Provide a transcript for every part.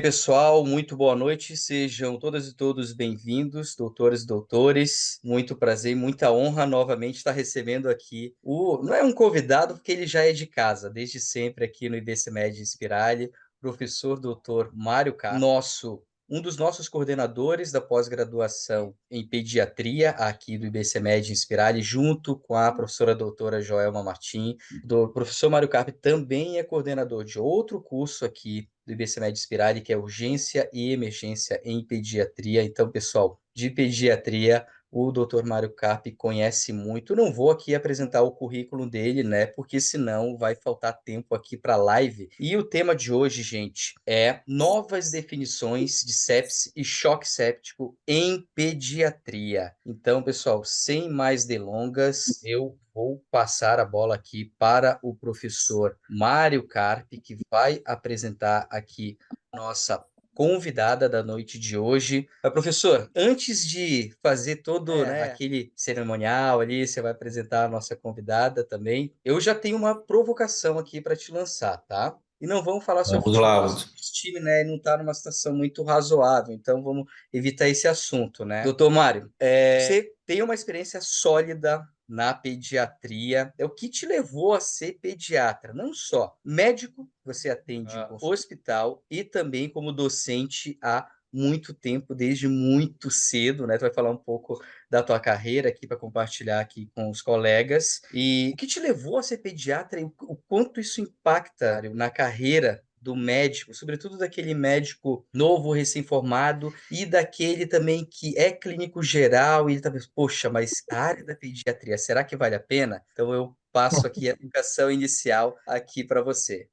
pessoal, muito boa noite, sejam todas e todos bem-vindos, doutoras e doutores, muito prazer e muita honra novamente estar recebendo aqui não é um convidado, porque ele já é de casa, desde sempre aqui no IBCMed Inspirali, professor doutor Mário Carlos, um dos nossos coordenadores da pós-graduação em pediatria aqui do IBCMed Inspirali, junto com a professora doutora Joelma Martim. O professor Mário Carpi também é coordenador de outro curso aqui do IBCMed Inspirali, que é Urgência e Emergência em Pediatria. Então, pessoal, de pediatria, o Dr. Mário Carpi conhece muito. Não vou aqui apresentar o currículo dele, né? Porque senão vai faltar tempo aqui para a live. E o tema de hoje, gente, é novas definições de sepse e choque séptico em pediatria. Então, pessoal, sem mais delongas, eu vou passar a bola aqui para o professor Mário Carpi, que vai apresentar aqui nossa convidada da noite de hoje. Professor, antes de fazer todo, né, aquele cerimonial ali, você vai apresentar a nossa convidada também, eu já tenho uma provocação aqui para te lançar, tá? E não vamos falar sobre Vamos futebol, lá, porque Hudson. esse time, né, não está numa situação muito razoável, então vamos evitar esse assunto, né? Doutor Mário, você tem uma experiência sólida na pediatria. É o que te levou a ser pediatra, não só médico, você atende em hospital e também como docente há muito tempo, desde muito cedo, né? Tu vai falar um pouco da tua carreira aqui para compartilhar aqui com os colegas. E o que te levou a ser pediatra e o quanto isso impacta na carreira do médico, sobretudo daquele médico novo, recém-formado, e daquele também que é clínico geral, e ele tá pensando, poxa, mas a área da pediatria, será que vale a pena? Então eu passo aqui a educação inicial aqui para você.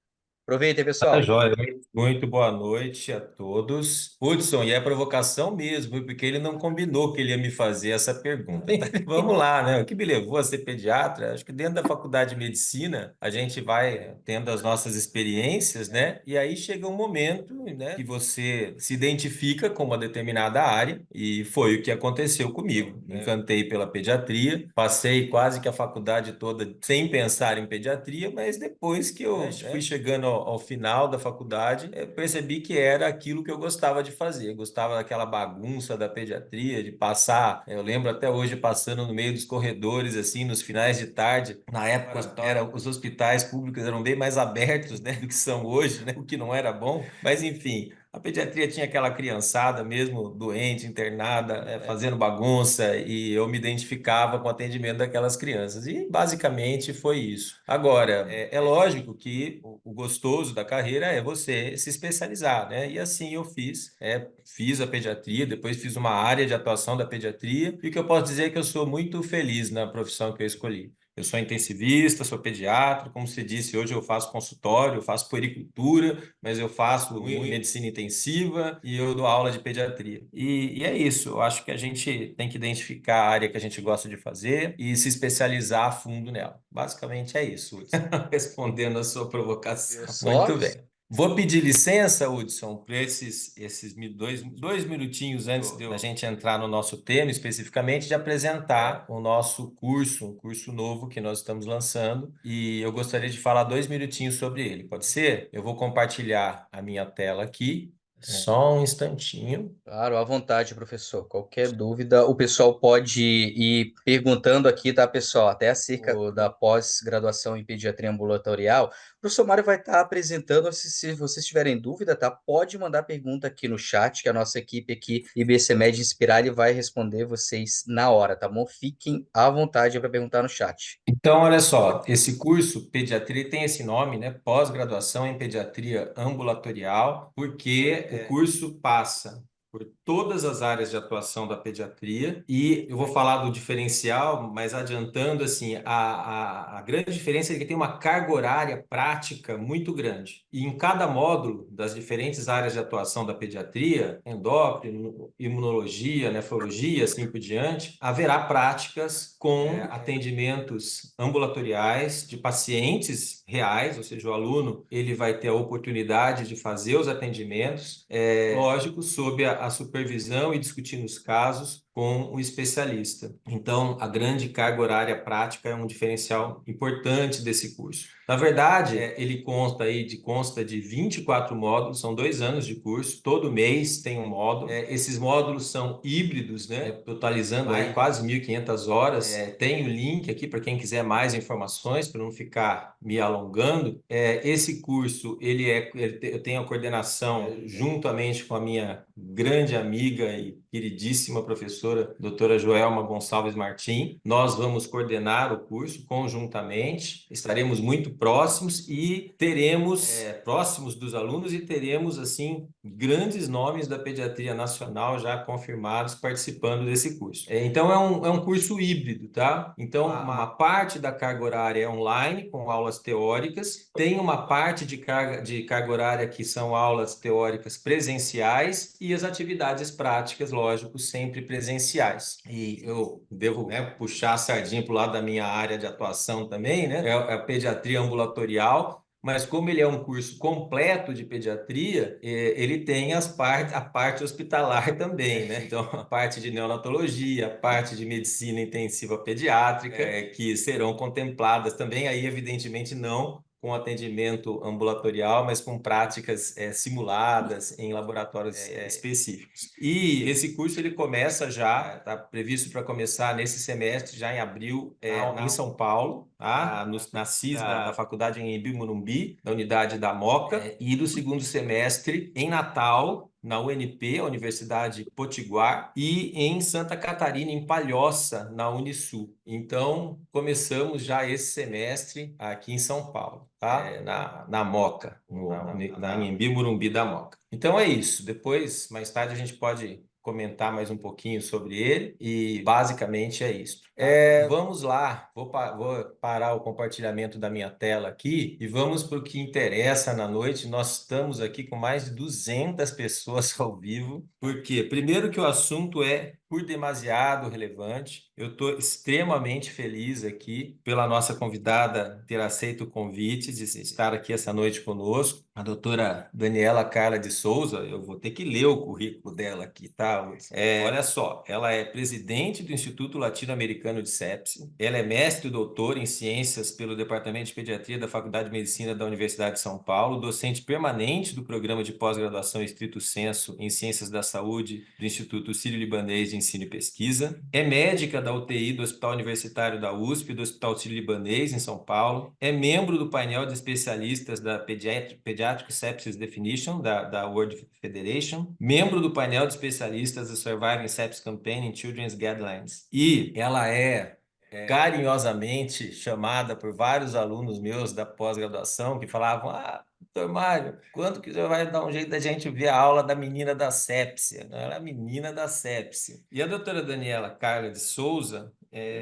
Aproveitem, Tá pessoal. joia. Muito boa noite a todos. Hudson, e é provocação mesmo, viu? Porque ele não combinou que ele ia me fazer essa pergunta. Vamos lá, né? O que me levou a ser pediatra? Acho que dentro da faculdade de medicina, a gente vai tendo as nossas experiências, né? E aí chega um momento, né, que você se identifica com uma determinada área, e foi o que aconteceu comigo. Me encantei pela pediatria, passei quase que a faculdade toda sem pensar em pediatria, mas depois que eu fui chegando ao final da faculdade, eu percebi que era aquilo que eu gostava de fazer. Eu gostava daquela bagunça da pediatria, de passar. Eu lembro até hoje passando no meio dos corredores, assim, nos finais de tarde. Na época, os hospitais públicos eram bem mais abertos, né, do que são hoje, né, o que não era bom. Mas, enfim. A pediatria tinha aquela criançada mesmo doente, internada, fazendo bagunça, e eu me identificava com o atendimento daquelas crianças. E basicamente foi isso. Agora, é lógico que o gostoso da carreira é você se especializar, né? E assim eu fiz. Fiz a pediatria, depois fiz uma área de atuação da pediatria, e o que eu posso dizer é que eu sou muito feliz na profissão que eu escolhi. Eu sou intensivista, sou pediatra, como você disse, hoje eu faço consultório, eu faço puericultura, mas eu faço medicina intensiva e eu dou aula de pediatria. E é isso, eu acho que a gente tem que identificar a área que a gente gosta de fazer e se especializar a fundo nela. Basicamente é isso, Hudson. Respondendo a sua provocação. Só Muito bem. Vou pedir licença, Hudson, para dois minutinhos antes da gente entrar no nosso tema especificamente, de apresentar o nosso curso, um curso novo que nós estamos lançando, e eu gostaria de falar 2 minutinhos sobre ele. Pode ser? Eu vou compartilhar a minha tela aqui. Só um instantinho. claro, à vontade, professor. Qualquer dúvida, o pessoal pode ir perguntando aqui, tá, pessoal? Até acerca da pós-graduação em pediatria ambulatorial. O professor Mário vai estar apresentando. Se vocês tiverem dúvida, tá? Pode mandar pergunta aqui no chat, que a nossa equipe aqui, IBCMed Inspiral, vai responder vocês na hora, tá bom? Fiquem à vontade para perguntar no chat. Então, olha só, esse curso pediatria tem esse nome, né? Pós-graduação em pediatria ambulatorial, porque o curso passa por todas as áreas de atuação da pediatria, e eu vou falar do diferencial, mas adiantando assim, a grande diferença é que tem uma carga horária prática muito grande. E em cada módulo das diferentes áreas de atuação da pediatria, endócrino, imunologia, nefrologia, assim por diante, haverá práticas com atendimentos ambulatoriais de pacientes reais, ou seja, o aluno ele vai ter a oportunidade de fazer os atendimentos, lógico, sob a supervisão e discutindo os casos com o especialista. Então, a grande carga horária prática é um diferencial importante desse curso. Na verdade, ele consta de 24 módulos, são 2 anos de curso, todo mês tem um módulo. Esses módulos são híbridos, né? Totalizando aí quase 1.500 horas. Tem o link aqui para quem quiser mais informações, para não ficar me alongando. Esse curso, eu tenho a coordenação juntamente com a minha grande amiga e queridíssima professora, doutora Joelma Gonçalves Martim. Nós vamos coordenar o curso conjuntamente, estaremos muito próximos e teremos próximos dos alunos e teremos, assim, grandes nomes da pediatria nacional já confirmados participando desse curso. Então, é um curso híbrido, tá? Então, uma parte da carga horária é online, com aulas teóricas, tem uma parte de carga horária que são aulas teóricas presenciais e as atividades práticas, lógico, sempre presenciais. E eu devo, né, puxar a sardinha para o lado da minha área de atuação também, né? É a pediatria ambulatorial. Mas como ele é um curso completo de pediatria, ele tem a parte hospitalar também, né? Então, a parte de neonatologia, a parte de medicina intensiva pediátrica, que serão contempladas também, aí evidentemente não com atendimento ambulatorial, mas com práticas simuladas em laboratórios específicos. E esse curso ele começa já, está previsto para começar nesse semestre, já em abril, em São Paulo, tá? Na CIS, da Faculdade em Morumbi, da unidade da Moca, e do segundo semestre em Natal, na UNP, a Universidade Potiguar, e em Santa Catarina, em Palhoça, na Unisul. Então, começamos já esse semestre aqui em São Paulo, tá? Na Moca, na Anhembi Morumbi da Moca. Então é isso. Depois, mais tarde, a gente pode comentar mais um pouquinho sobre ele e basicamente é isso. Vamos lá, vou parar o compartilhamento da minha tela aqui e vamos para o que interessa na noite. Nós estamos aqui com mais de 200 pessoas ao vivo. Por quê? Primeiro que o assunto é por demasiado relevante. Eu estou extremamente feliz aqui pela nossa convidada ter aceito o convite de estar aqui essa noite conosco, a doutora Daniela Carla de Souza. Eu vou ter que ler o currículo dela aqui, tá? Olha só, ela é presidente do Instituto Latino-Americano de Sepsi, ela é mestre e doutora em ciências pelo Departamento de Pediatria da Faculdade de Medicina da Universidade de São Paulo, docente permanente do programa de pós-graduação estrito sensu em Ciências da Saúde do Instituto Sírio-Libanês de Ensino e Pesquisa, é médica da UTI do Hospital Universitário da USP e do Hospital Sírio-Libanês em São Paulo, é membro do painel de especialistas da Pediatric Sepsis Definition da World Federation, membro do painel de especialistas da Surviving Sepsis Campaign in Children's Guidelines. E ela é carinhosamente chamada por vários alunos meus da pós-graduação que falavam: doutor Mário, quando que você vai dar um jeito da gente ver a aula da menina da sepsia? Ela é a menina da sepsia. E a doutora Daniela Carla de Souza,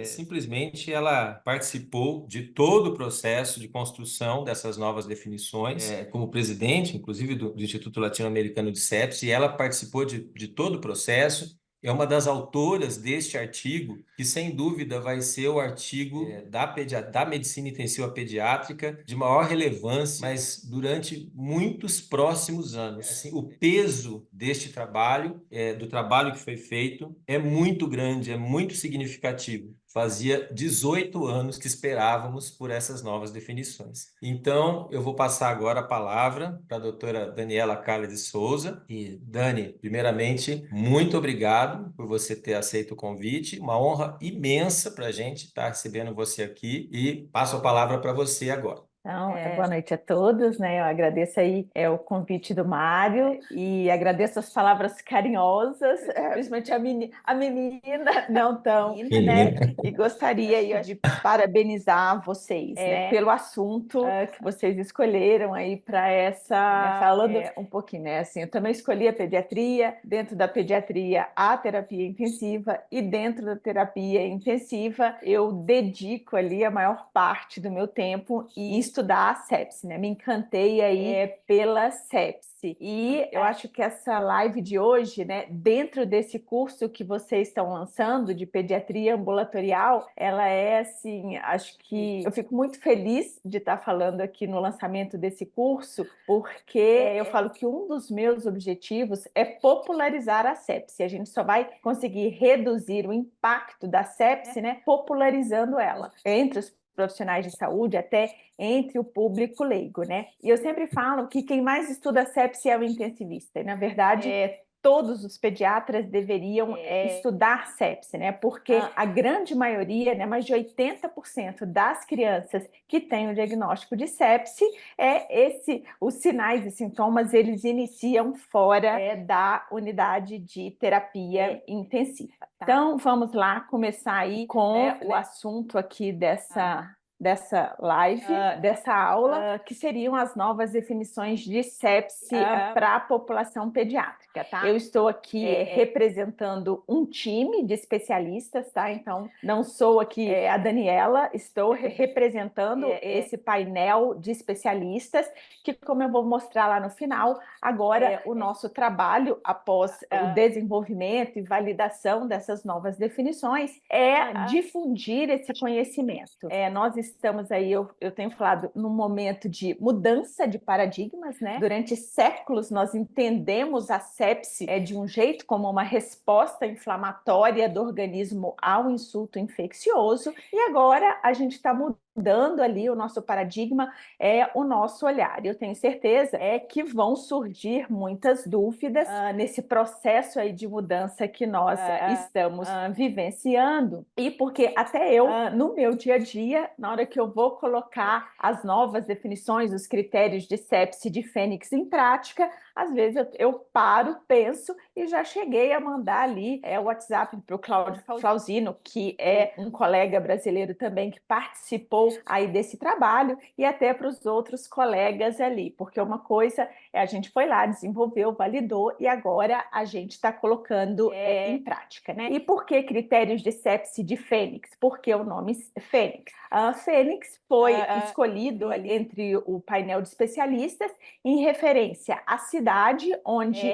simplesmente ela participou de todo o processo de construção dessas novas definições, como presidente, inclusive, do Instituto Latino-Americano de Sepsia, e ela participou de todo o processo. É uma das autoras deste artigo, que sem dúvida vai ser o artigo da medicina intensiva pediátrica de maior relevância, mas durante muitos próximos anos. Assim, o peso deste trabalho, do trabalho que foi feito, é muito grande, é muito significativo. Fazia 18 anos que esperávamos por essas novas definições. Então, eu vou passar agora a palavra para a doutora Daniela Carla de Souza. E, Dani, primeiramente, muito obrigado por você ter aceito o convite. Uma honra imensa para a gente estar recebendo você aqui. E passo a palavra para você agora. Então, boa noite a todos, né? Eu agradeço aí o convite do Mário e agradeço as palavras carinhosas, principalmente a menina, não tão, né? E gostaria aí de parabenizar vocês, né? Pelo assunto que vocês escolheram aí para essa, falando um pouquinho, né? Assim, eu também escolhi a pediatria, dentro da pediatria a terapia intensiva e dentro da terapia intensiva eu dedico ali a maior parte do meu tempo e estudar a sepse, né? Me encantei aí pela sepse. E eu acho que essa live de hoje, né, dentro desse curso que vocês estão lançando de pediatria ambulatorial, ela é assim, acho que eu fico muito feliz de estar falando aqui no lançamento desse curso, porque eu falo que um dos meus objetivos é popularizar a sepse. A gente só vai conseguir reduzir o impacto da sepse, né, popularizando ela entre os profissionais de saúde, até entre o público leigo, né? E eu sempre falo que quem mais estuda sepse é o intensivista. E, na verdade, todos os pediatras deveriam estudar sepse, né? Porque a grande maioria, né, mais de 80% das crianças que têm o diagnóstico de sepse, os sinais e sintomas, eles iniciam fora da unidade de terapia intensiva. Tá? Então, vamos lá começar aí com o assunto aqui dessa live, dessa aula, que seriam as novas definições de sepse para a população pediátrica, tá? Eu estou aqui representando um time de especialistas, tá? Então, não sou aqui a Daniela, estou representando esse painel de especialistas, que, como eu vou mostrar lá no final, agora o nosso trabalho, após o desenvolvimento e validação dessas novas definições, é difundir esse conhecimento. Nós estamos aí, eu tenho falado, num momento de mudança de paradigmas, né? Durante séculos nós entendemos a sepse de um jeito como uma resposta inflamatória do organismo ao insulto infeccioso, e agora a gente está mudando ali o nosso paradigma, o nosso olhar. Eu tenho certeza que vão surgir muitas dúvidas nesse processo aí de mudança que nós estamos vivenciando, e porque até eu, no meu dia a dia, na hora que eu vou colocar as novas definições, os critérios de sepse de Fênix em prática, às vezes eu paro, penso e já cheguei a mandar ali o WhatsApp para o Cláudio Flausino, que é um colega brasileiro também que participou aí desse trabalho, e até para os outros colegas ali, porque uma coisa a gente foi lá, desenvolveu, validou, e agora a gente está colocando em prática, né? E por que critérios de sepse de Fênix? Porque o nome Fênix. Fênix foi escolhido ali entre o painel de especialistas em referência à cidade onde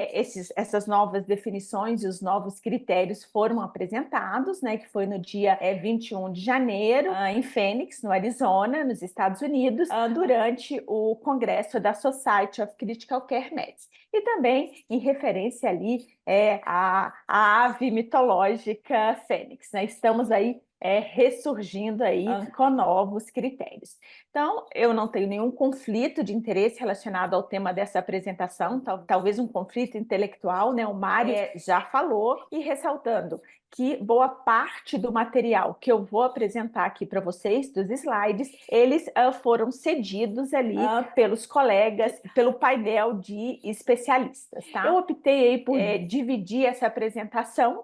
essas novas definições e os novos critérios foram apresentados, né, que foi no dia 21 de janeiro, em Phoenix, no Arizona, nos Estados Unidos, durante o congresso da Society of Critical Care Medicine. E também em referência ali à ave mitológica Fênix, né? Estamos aí ressurgindo aí com novos critérios. Então, eu não tenho nenhum conflito de interesse relacionado ao tema dessa apresentação, talvez um conflito intelectual, né? O Mário já falou, e ressaltando que boa parte do material que eu vou apresentar aqui para vocês, dos slides, eles foram cedidos ali pelos colegas, pelo painel de especialistas, tá? Eu optei aí por dividir essa apresentação.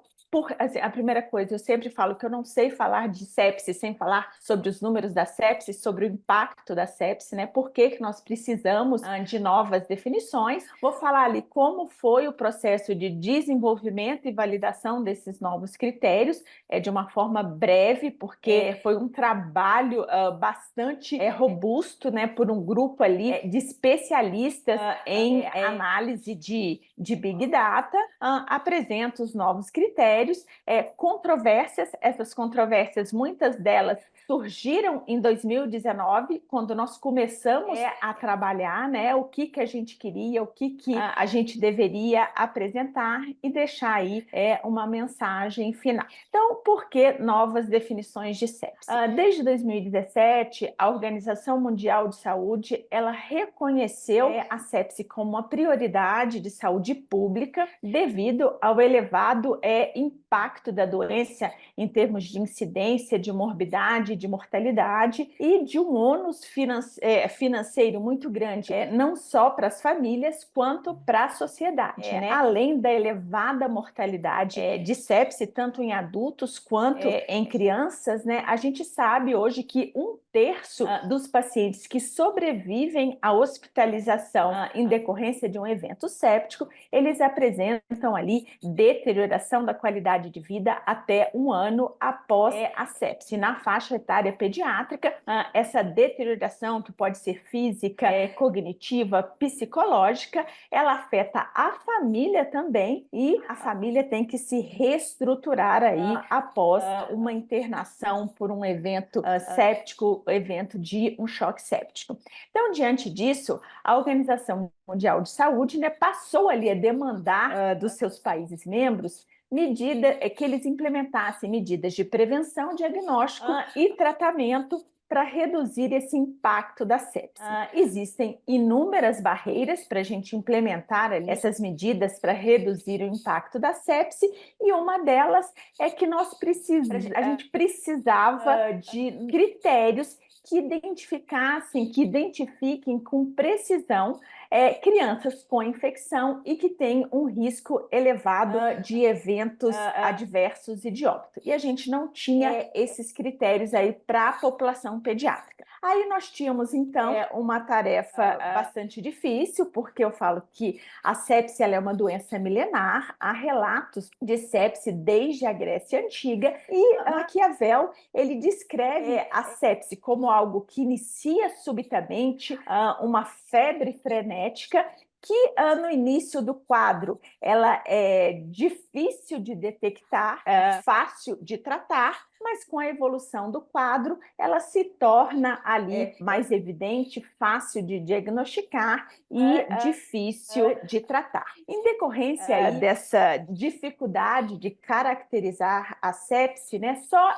Assim, a primeira coisa, eu sempre falo que eu não sei falar de sepse sem falar sobre os números da sepse, sobre o impacto da sepse, né? Por que nós precisamos de novas definições. Vou falar ali como foi o processo de desenvolvimento e validação desses novos critérios, de uma forma breve, porque foi um trabalho bastante robusto, né? Por um grupo ali de especialistas em análise de Big Data. Apresento os novos critérios, controvérsias, essas controvérsias, muitas delas surgiram em 2019, quando nós começamos a trabalhar, né, o que a gente queria, o que a gente deveria apresentar e deixar aí uma mensagem final. Então, por que novas definições de sepse? Desde 2017, a Organização Mundial de Saúde, ela reconheceu a sepse como uma prioridade de saúde pública devido ao elevado impacto da doença em termos de incidência, de morbidade, de mortalidade e de um ônus financeiro muito grande, não só para as famílias quanto para a sociedade, né? Além da elevada mortalidade de sepse, tanto em adultos quanto em crianças, né? A gente sabe hoje que 1/3 dos pacientes que sobrevivem à hospitalização em decorrência de um evento séptico, eles apresentam ali deterioração da qualidade qualidade de vida até 1 ano após a sepse. Na faixa etária pediátrica, essa deterioração, que pode ser física, cognitiva, psicológica, ela afeta a família também, e a família tem que se reestruturar aí após uma internação por um evento séptico, evento de um choque séptico. Então, diante disso, a Organização Mundial de Saúde, né, passou ali a demandar dos seus países membros que eles implementassem medidas de prevenção, diagnóstico e tratamento para reduzir esse impacto da sepse. Existem inúmeras barreiras para a gente implementar ali essas medidas para reduzir o impacto da sepse, e uma delas é que a gente precisava de critérios que identifiquem com precisão crianças com infecção e que têm um risco elevado de eventos adversos e de óbito. E a gente não tinha esses critérios aí para a população pediátrica. Aí nós tínhamos, então, uma tarefa bastante difícil, porque eu falo que a sepse ela é uma doença milenar, há relatos de sepse desde a Grécia Antiga, e Maquiavel, ele descreve a sepse como algo que inicia subitamente, uma febre frenética, que no início do quadro ela é difícil de detectar, fácil de tratar, mas com a evolução do quadro ela se torna ali mais evidente, fácil de diagnosticar e difícil de tratar. Em decorrência dessa dificuldade de caracterizar a sepse, né, só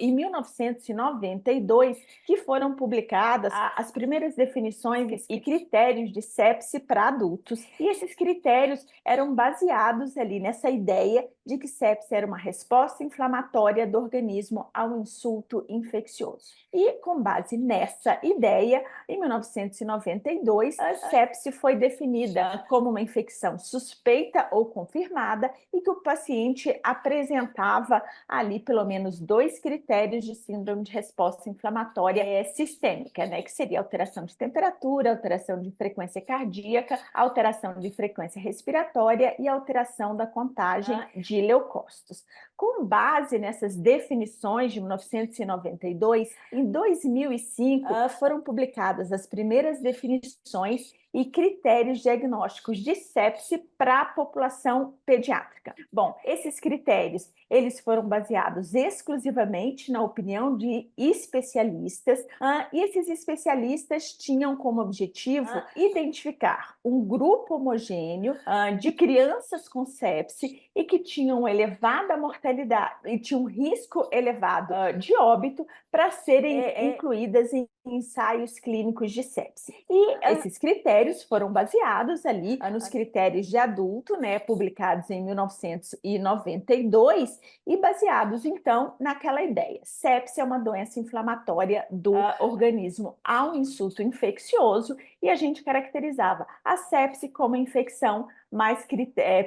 em 1992 que foram publicadas as primeiras definições e critérios de sepse para adultos. E esses critérios eram baseados ali nessa ideia de que sepse era uma resposta inflamatória do organismo ao insulto infeccioso. E com base nessa ideia, em 1992, a sepse foi definida como uma infecção suspeita ou confirmada e que o paciente apresentava ali pelo menos 2 critérios de síndrome de resposta inflamatória sistêmica, né, que seria alteração de temperatura, alteração de frequência cardíaca, alteração de frequência respiratória e alteração da contagem de leucócitos. Com base nessas definições de 1992, em 2005 foram publicadas as primeiras definições e critérios diagnósticos de sepse para a população pediátrica. Bom, esses critérios eles foram baseados exclusivamente na opinião de especialistas, e esses especialistas tinham como objetivo identificar um grupo homogêneo de crianças com sepse e que tinham elevada mortalidade e tinham um risco elevado de óbito para serem incluídas em ensaios clínicos de sepse. E esses critérios foram baseados ali nos critérios de adulto, né, publicados em 1992 e baseados, então, naquela ideia. Sepse é uma doença inflamatória do organismo ao insulto infeccioso, e a gente caracterizava a sepse como infecção, mais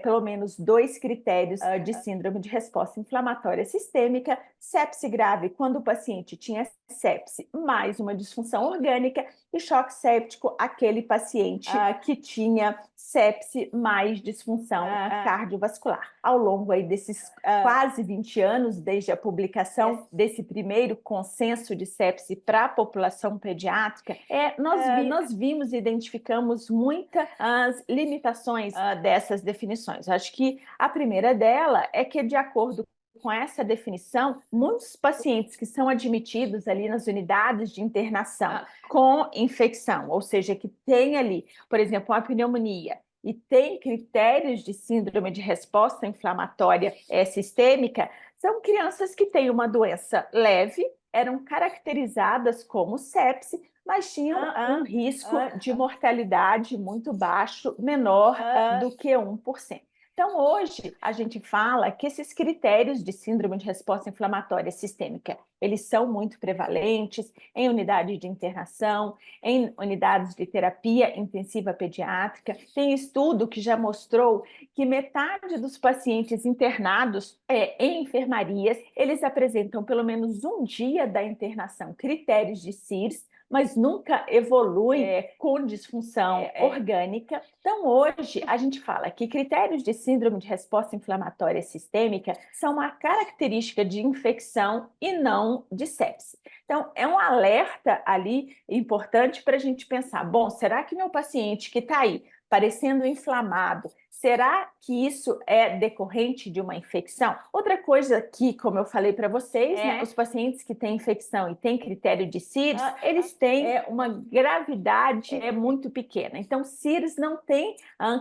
pelo menos 2 critérios de síndrome de resposta inflamatória sistêmica, sepse grave quando o paciente tinha sepse mais uma disfunção orgânica, e choque séptico aquele paciente que tinha sepse mais disfunção cardiovascular. Ao longo aí desses quase 20 anos, desde a publicação desse primeiro consenso de sepse para a população pediátrica, nós vimos e identificamos muitas limitações dessas definições. Acho que a primeira dela é que, de acordo com essa definição, muitos pacientes que são admitidos ali nas unidades de internação com infecção, ou seja, que tem ali, por exemplo, uma pneumonia, e tem critérios de síndrome de resposta inflamatória sistêmica, são crianças que têm uma doença leve, eram caracterizadas como sepse, mas tinham um risco de mortalidade muito baixo, menor do que 1%. Então, hoje, a gente fala que esses critérios de síndrome de resposta inflamatória sistêmica, eles são muito prevalentes em unidades de internação, em unidades de terapia intensiva pediátrica. Tem estudo que já mostrou que metade dos pacientes internados em enfermarias, eles apresentam pelo menos um dia da internação critérios de CIRS, mas nunca evolui com disfunção orgânica. Então, hoje, a gente fala que critérios de síndrome de resposta inflamatória sistêmica são uma característica de infecção e não de sepse. Então, é um alerta ali importante para a gente pensar, bom, será que meu paciente que está aí parecendo inflamado, será que isso é decorrente de uma infecção? Outra coisa que, como eu falei para vocês, os pacientes que têm infecção e têm critério de CIRS, eles têm uma gravidade muito pequena. Então, CIRS não tem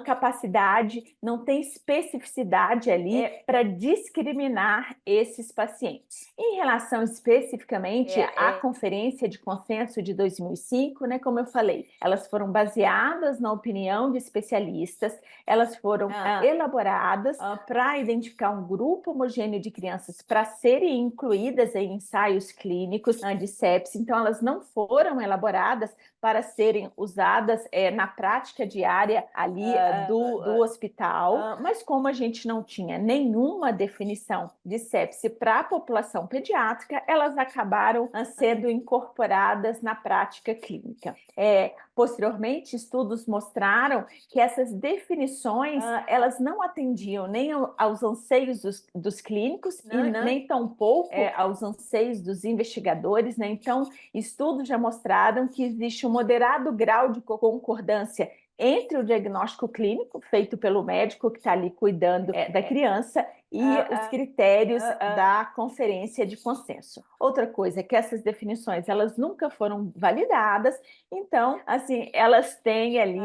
capacidade, não tem especificidade ali para discriminar esses pacientes. Em relação especificamente à Conferência de Consenso de 2005, né, como eu falei, elas foram baseadas na opinião de especialistas, elas foram elaboradas para identificar um grupo homogêneo de crianças para serem incluídas em ensaios clínicos de sepse. Então, elas não foram elaboradas para serem usadas na prática diária ali do hospital, mas como a gente não tinha nenhuma definição de sepse para a população pediátrica, elas acabaram sendo incorporadas na prática clínica. Posteriormente, estudos mostraram que essas definições elas não atendiam nem aos anseios dos clínicos e nem tampouco aos anseios dos investigadores, né? Então, estudos já mostraram que existe um moderado grau de concordância entre o diagnóstico clínico feito pelo médico que está ali cuidando da criança e os critérios da conferência de consenso. Outra coisa é que essas definições elas nunca foram validadas, então assim elas têm ali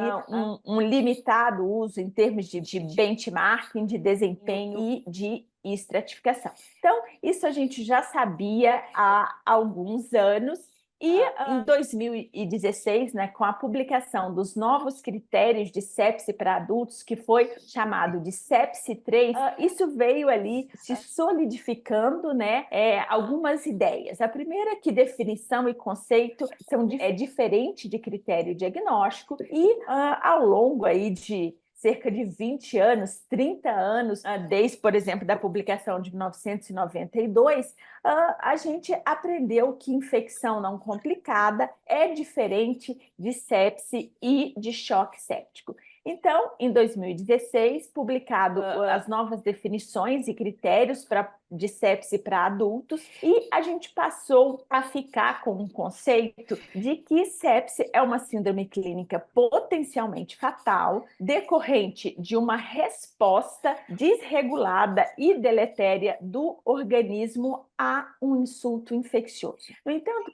um limitado uso em termos de benchmarking, de desempenho e de estratificação. Então isso a gente já sabia há alguns anos. E em 2016, né, com a publicação dos novos critérios de sepse para adultos, que foi chamado de sepse 3, isso veio ali se solidificando, né, algumas ideias. A primeira é que definição e conceito são diferente de critério diagnóstico e ao longo aí de cerca de 20 anos, 30 anos, desde, por exemplo, da publicação de 1992, a gente aprendeu que infecção não complicada é diferente de sepse e de choque séptico. Então, em 2016, publicado as novas definições e critérios de sepse para adultos, e a gente passou a ficar com um conceito de que sepse é uma síndrome clínica potencialmente fatal, decorrente de uma resposta desregulada e deletéria do organismo a um insulto infeccioso. No entanto,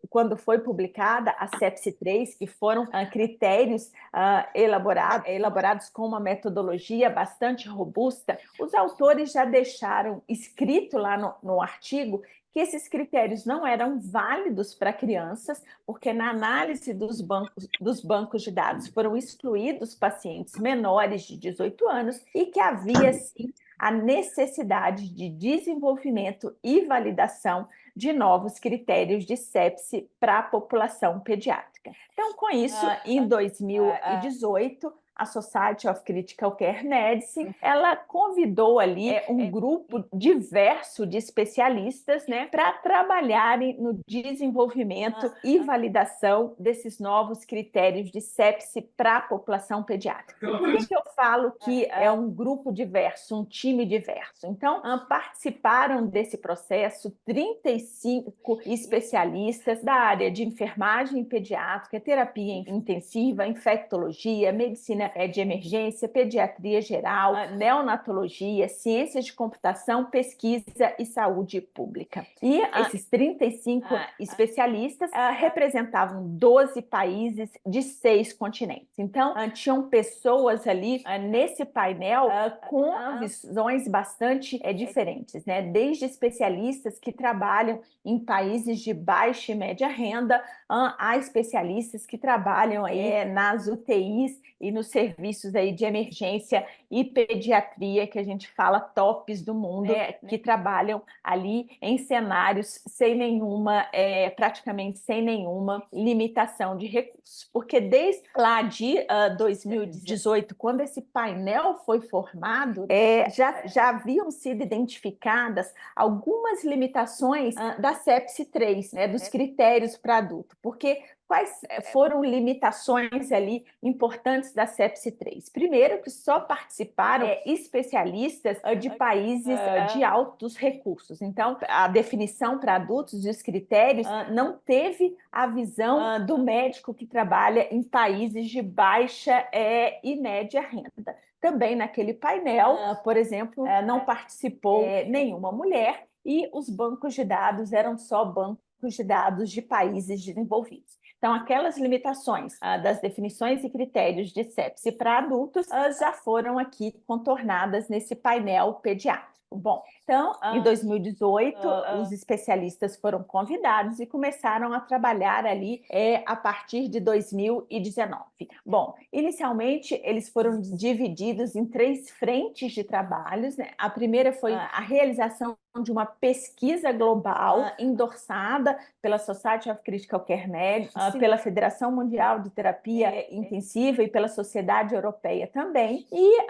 quando foi publicada a sepse 3, que foram critérios elaborados com uma metodologia bastante robusta, os autores já deixaram escrito lá no artigo que esses critérios não eram válidos para crianças, porque na análise dos bancos de dados foram excluídos pacientes menores de 18 anos e que havia, sim, a necessidade de desenvolvimento e validação de novos critérios de sepse para a população pediátrica. Então, com isso, em 2018, a Society of Critical Care Medicine, ela convidou ali um grupo diverso de especialistas, né, para trabalharem no desenvolvimento e validação desses novos critérios de sepse para a população pediátrica. Por que eu falo que é um grupo diverso, um time diverso? Então, participaram desse processo 35 especialistas da área de enfermagem pediátrica, terapia intensiva, infectologia, medicina de emergência, pediatria geral, neonatologia, ciências de computação, pesquisa e saúde pública. E esses 35 especialistas representavam 12 países de 6 continentes. Então, tinham pessoas ali nesse painel com visões bastante diferentes, né? Desde especialistas que trabalham em países de baixa e média renda, há especialistas que trabalham aí nas UTIs e nos serviços aí de emergência e pediatria, que a gente fala tops do mundo, que trabalham ali em cenários sem nenhuma, praticamente sem nenhuma limitação de recursos. Porque desde lá de 2018, quando esse painel foi formado, já haviam sido identificadas algumas limitações da sepse 3, né, dos critérios para adulto. Porque quais foram limitações ali importantes da sepse 3? Primeiro, que só participaram especialistas de países de altos recursos. Então, a definição para adultos e os critérios não teve a visão do médico que trabalha em países de baixa e média renda. Também naquele painel, por exemplo, não participou nenhuma mulher e os bancos de dados eram só bancos de dados de países desenvolvidos. Então, aquelas limitações das definições e critérios de sepse para adultos já foram aqui contornadas nesse painel pediátrico. Bom, então, em 2018, os especialistas foram convidados e começaram a trabalhar ali a partir de 2019. Bom, inicialmente, eles foram divididos em 3 frentes de trabalhos, né? A primeira foi a realização de uma pesquisa global endossada pela Society of Critical Care Medicine, pela Federação Mundial de Terapia Intensiva e pela Sociedade Europeia também. E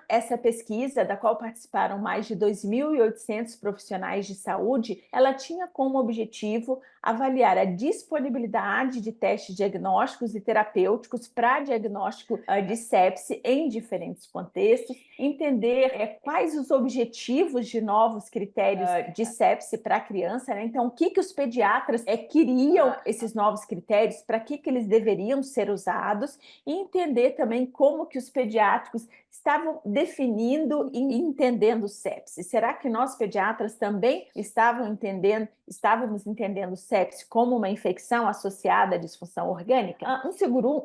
essa pesquisa, da qual participaram mais de 2.800 profissionais de saúde, ela tinha como objetivo avaliar a disponibilidade de testes diagnósticos e terapêuticos para diagnóstico de sepse em diferentes contextos, entender quais os objetivos de novos critérios de sepse para a criança, né? Então, o que os pediatras queriam esses novos critérios, para que eles deveriam ser usados, e entender também como que os pediátricos estavam definindo e entendendo sepse. Será que nós pediatras também estávamos entendendo sepse como uma infecção associada à disfunção orgânica?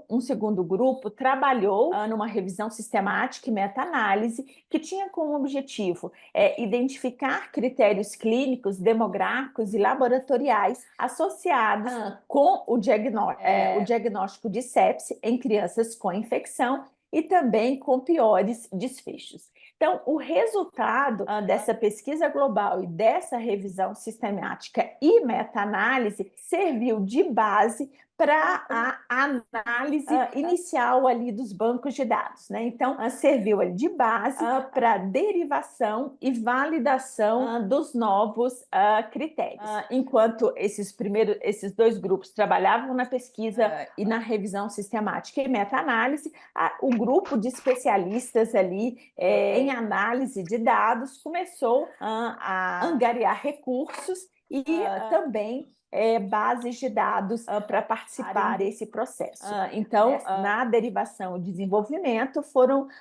Um segundo grupo trabalhou numa revisão sistemática e meta-análise que tinha como objetivo identificar critérios clínicos, demográficos e laboratoriais associados com o diagnóstico de sepse em crianças com infecção e também com piores desfechos. Então, o resultado dessa pesquisa global e dessa revisão sistemática e meta-análise serviu de base para a análise inicial ali dos bancos de dados, né? Então, serviu ali de base para derivação e validação dos novos critérios. Enquanto esses 2 grupos trabalhavam na pesquisa e na revisão sistemática e meta-análise, o grupo de especialistas ali em análise de dados começou a angariar recursos e também bases de dados para participar desse processo. Então, na derivação e desenvolvimento,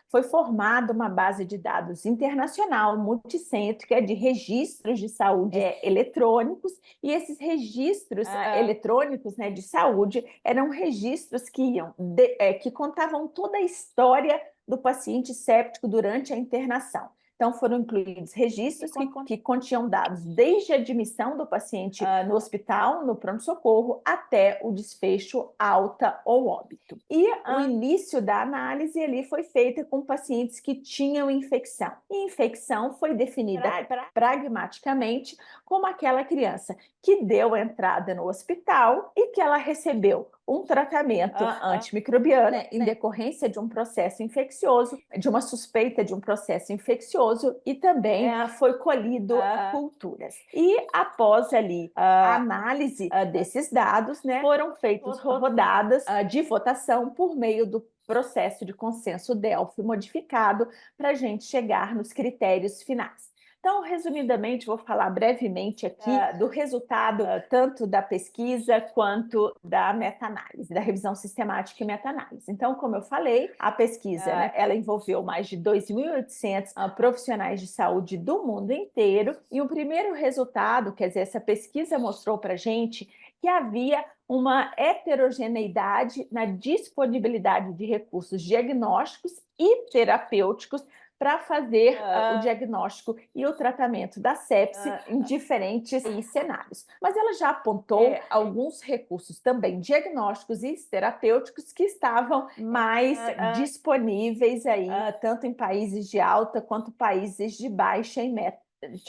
foi formada uma base de dados internacional, multicêntrica, de registros de saúde eletrônicos, e esses registros eletrônicos, né, de saúde eram registros que contavam toda a história do paciente séptico durante a internação. Então, foram incluídos registros que continham dados desde a admissão do paciente no hospital, no pronto-socorro, até o desfecho, alta ou óbito. E o início da análise ali foi feita com pacientes que tinham infecção. E infecção foi definida pragmaticamente como aquela criança que deu entrada no hospital e que ela recebeu um tratamento antimicrobiano em decorrência de um processo infeccioso, de uma suspeita de um processo infeccioso, e também foi colhido culturas. E após ali a análise desses dados, né, foram feitas rodadas de votação por meio do processo de consenso Delphi modificado para a gente chegar nos critérios finais. Então, resumidamente, vou falar brevemente aqui do resultado tanto da pesquisa quanto da meta-análise, da revisão sistemática e meta-análise. Então, como eu falei, a pesquisa ela envolveu mais de 2.800 profissionais de saúde do mundo inteiro, e o primeiro resultado, quer dizer, essa pesquisa mostrou para a gente que havia uma heterogeneidade na disponibilidade de recursos diagnósticos e terapêuticos para fazer o diagnóstico e o tratamento da sepse em diferentes cenários. Mas ela já apontou alguns recursos também diagnósticos e terapêuticos que estavam mais disponíveis aí, tanto em países de alta quanto países de baixa e média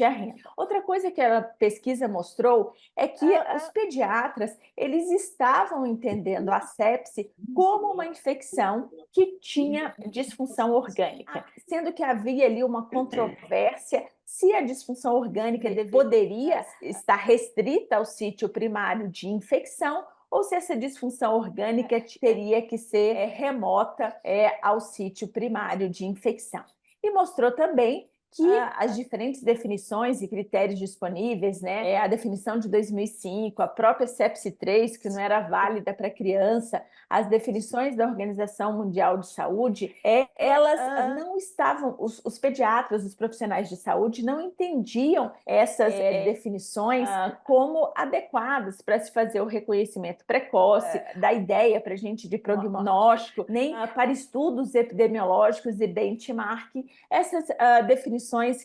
renda. Outra coisa que a pesquisa mostrou é que os pediatras eles estavam entendendo a sepse como uma infecção que tinha disfunção orgânica, sendo que havia ali uma controvérsia se a disfunção orgânica poderia estar restrita ao sítio primário de infecção ou se essa disfunção orgânica teria que ser remota ao sítio primário de infecção. E mostrou também que as diferentes definições e critérios disponíveis, né, a definição de 2005, a própria sepse 3, que não era válida para criança, as definições da Organização Mundial de Saúde, elas não estavam, os pediatras, os profissionais de saúde não entendiam essas definições como adequadas para se fazer o reconhecimento precoce, da ideia para a gente de prognóstico, nem para estudos epidemiológicos e benchmark. Essas definições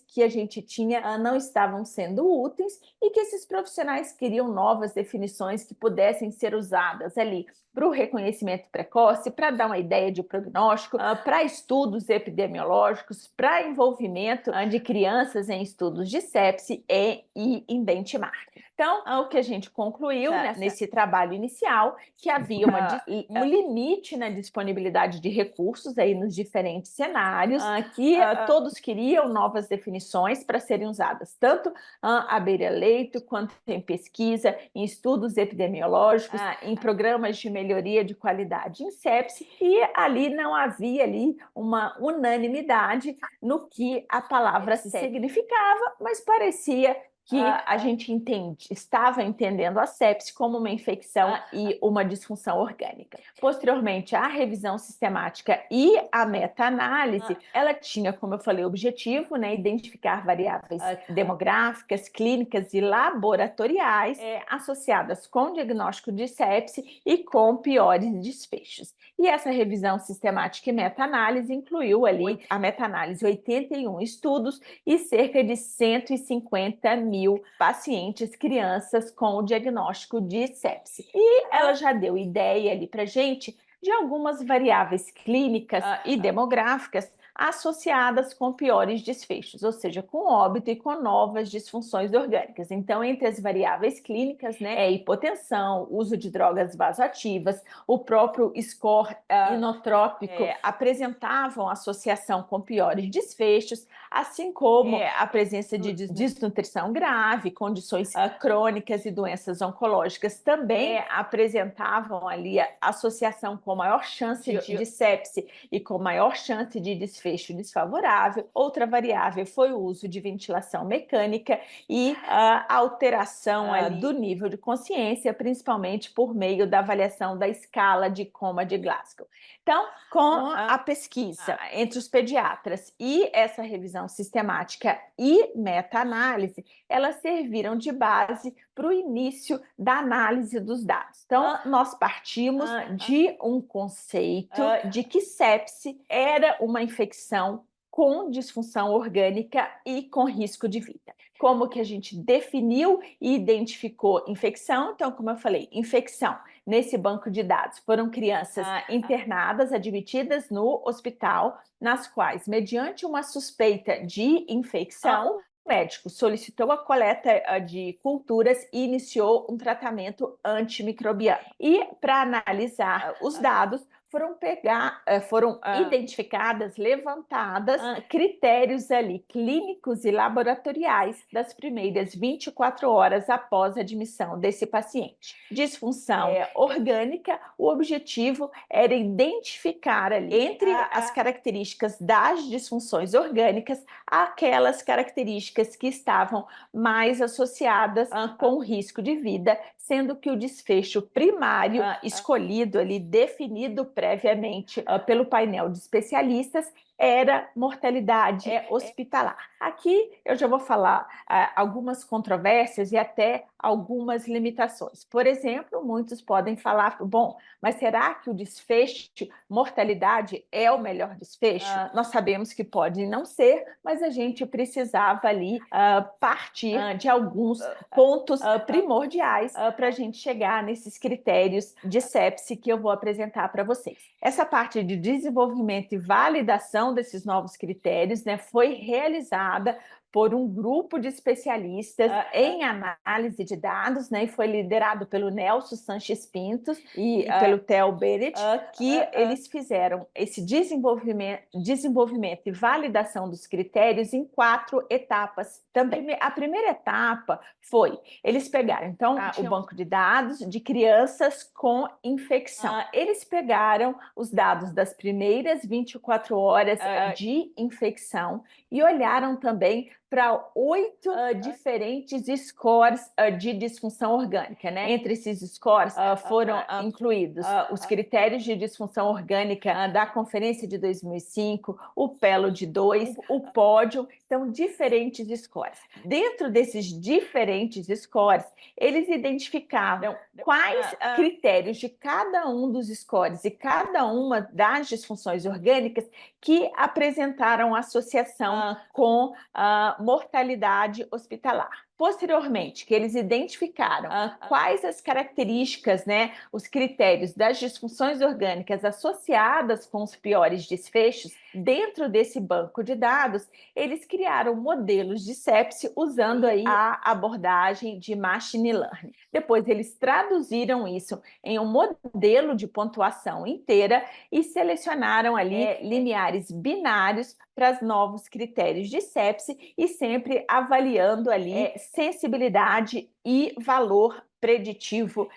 que a gente tinha não estavam sendo úteis e que esses profissionais queriam novas definições que pudessem ser usadas ali para o reconhecimento precoce, para dar uma ideia de prognóstico, para estudos epidemiológicos, para envolvimento de crianças em estudos de sepse e em benchmark. Então, o que a gente concluiu nesse trabalho inicial, que havia um limite na disponibilidade de recursos aí nos diferentes cenários, que todos queriam novas definições para serem usadas, tanto à beira-leito, quanto em pesquisa, em estudos epidemiológicos, em programas de melhoria de qualidade em sepse, e ali não havia ali uma unanimidade no que a palavra significava, mas parecia que a gente estava entendendo a sepse como uma infecção e uma disfunção orgânica. Posteriormente, a revisão sistemática e a meta-análise, ela tinha, como eu falei, o objetivo, né, identificar variáveis demográficas, clínicas e laboratoriais associadas com o diagnóstico de sepse e com piores desfechos. E essa revisão sistemática e meta-análise incluiu ali a meta-análise 81 estudos e cerca de 150 mil pacientes, crianças com o diagnóstico de sepse. E ela já deu ideia ali para gente de algumas variáveis clínicas e demográficas associadas com piores desfechos, ou seja, com óbito e com novas disfunções orgânicas. Então, entre as variáveis clínicas, né, hipotensão, uso de drogas vasoativas, o próprio score inotrópico apresentavam associação com piores desfechos, assim como a presença de desnutrição grave, condições crônicas e doenças oncológicas também apresentavam ali a associação com maior chance de sepse e com maior chance de desfecho desfavorável. Outra variável foi o uso de ventilação mecânica e a alteração do nível de consciência, principalmente por meio da avaliação da escala de coma de Glasgow. Então, com a pesquisa entre os pediatras e essa revisão sistemática e meta-análise, elas serviram de base para o início da análise dos dados. Então, nós partimos de um conceito de que sepse era uma infecção com disfunção orgânica e com risco de vida. Como que a gente definiu e identificou infecção? Então, como eu falei, infecção nesse banco de dados foram crianças internadas, admitidas no hospital, nas quais, mediante uma suspeita de infecção, o médico solicitou a coleta de culturas e iniciou um tratamento antimicrobiano. E para analisar os dados, foram identificadas, levantadas critérios ali clínicos e laboratoriais das primeiras 24 horas após a admissão desse paciente. Disfunção orgânica, o objetivo era identificar ali entre as características das disfunções orgânicas aquelas características que estavam mais associadas com o risco de vida, sendo que o desfecho primário escolhido ali, definido previamente pelo painel de especialistas, era mortalidade hospitalar. Aqui eu já vou falar algumas controvérsias e até algumas limitações. Por exemplo, muitos podem falar, bom, mas será que o desfecho, mortalidade, é o melhor desfecho? Nós sabemos que pode não ser, mas a gente precisava ali partir de alguns pontos primordiais para a gente chegar nesses critérios de sepse que eu vou apresentar para vocês. Essa parte de desenvolvimento e validação desses novos critérios, né, foi realizada por um grupo de especialistas em análise de dados, né, e foi liderado pelo Nelson Sanches Pinto e pelo Theo Bennett, que eles fizeram esse desenvolvimento e validação dos critérios em 4 etapas também. A primeira etapa foi, eles pegaram, então, o banco de dados de crianças com infecção. Eles pegaram os dados das primeiras 24 horas de infecção e olharam também para 8 diferentes scores de disfunção orgânica, né? Entre esses scores foram incluídos os critérios de disfunção orgânica da Conferência de 2005, o PELO de 2, o pódio, então diferentes scores. Dentro desses diferentes scores, eles identificavam quais critérios de cada um dos scores e cada uma das disfunções orgânicas que apresentaram associação com mortalidade hospitalar. Posteriormente, que eles identificaram quais as características, né, os critérios das disfunções orgânicas associadas com os piores desfechos, dentro desse banco de dados, eles criaram modelos de sepse usando aí a abordagem de machine learning. Depois, eles traduziram isso em um modelo de pontuação inteira e selecionaram ali lineares binários para os novos critérios de sepse e sempre avaliando ali sensibilidade e valor preditivo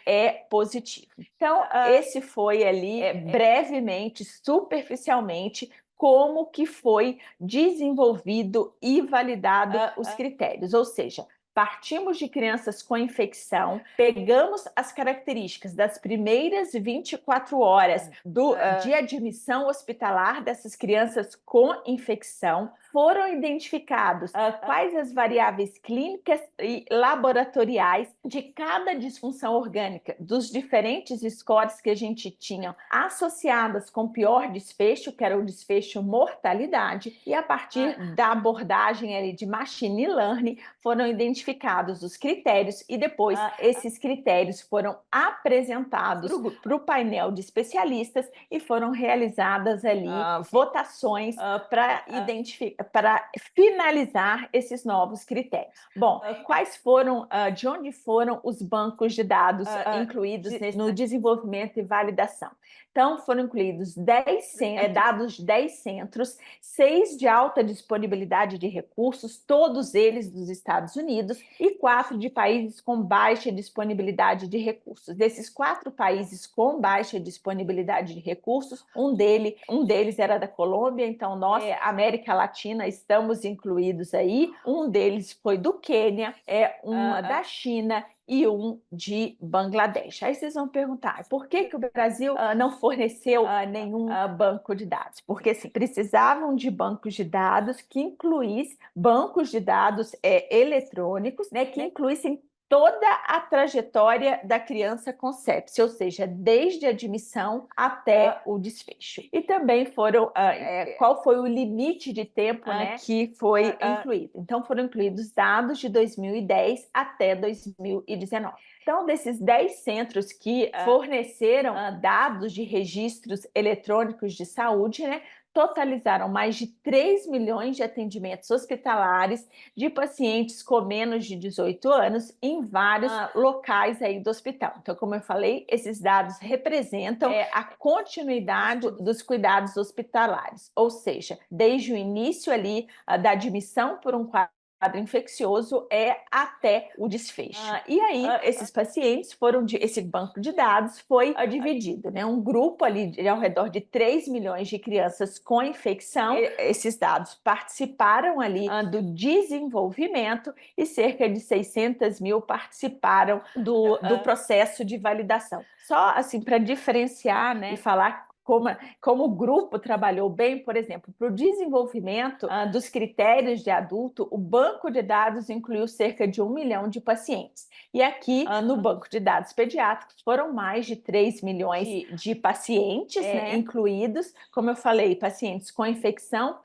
positivo. Então, esse foi ali brevemente, superficialmente, como que foi desenvolvido e validado os critérios, ou seja, partimos de crianças com infecção, pegamos as características das primeiras 24 horas de admissão hospitalar dessas crianças com infecção, foram identificados quais as variáveis clínicas e laboratoriais de cada disfunção orgânica, dos diferentes scores que a gente tinha associadas com pior desfecho, que era o desfecho mortalidade, e a partir da abordagem ali de machine learning foram identificados os critérios e depois esses critérios foram apresentados para o painel de especialistas e foram realizadas ali votações para finalizar esses novos critérios. Bom, quais foram, de onde foram os bancos de dados incluídos no desenvolvimento e validação? Então, foram incluídos 10 centros, dados de 10 centros, 6 de alta disponibilidade de recursos, todos eles dos Estados Unidos, e 4 de países com baixa disponibilidade de recursos. Desses 4 países com baixa disponibilidade de recursos, um deles era da Colômbia, então nós, América Latina, estamos incluídos aí. Um deles foi do Quênia, uma da China e um de Bangladesh. Aí vocês vão perguntar, por que o Brasil não forneceu nenhum banco de dados? Porque assim, precisavam de bancos de dados que incluíssem bancos de dados eletrônicos, né, que incluíssem toda a trajetória da criança com sepse, ou seja, desde a admissão até o desfecho. E também foram, qual foi o limite de tempo, né, que foi incluído. Então, foram incluídos dados de 2010 até 2019. Então, desses 10 centros que forneceram dados de registros eletrônicos de saúde, né, totalizaram mais de 3 milhões de atendimentos hospitalares de pacientes com menos de 18 anos em vários locais aí do hospital. Então, como eu falei, esses dados representam a continuidade dos cuidados hospitalares, ou seja, desde o início ali da admissão por um quadro infeccioso até o desfecho. E aí, esses pacientes esse banco de dados foi dividido, né? Um grupo ali de ao redor de 3 milhões de crianças com infecção, esses dados participaram ali do desenvolvimento e cerca de 600 mil participaram do processo de validação. Só assim, para diferenciar, né, e falar como o grupo trabalhou bem, por exemplo, para o desenvolvimento dos critérios de adulto, o banco de dados incluiu cerca de 1 milhão de pacientes. E aqui, no banco de dados pediátricos, foram mais de 3 milhões de pacientes, né, incluídos, como eu falei, pacientes com infecção,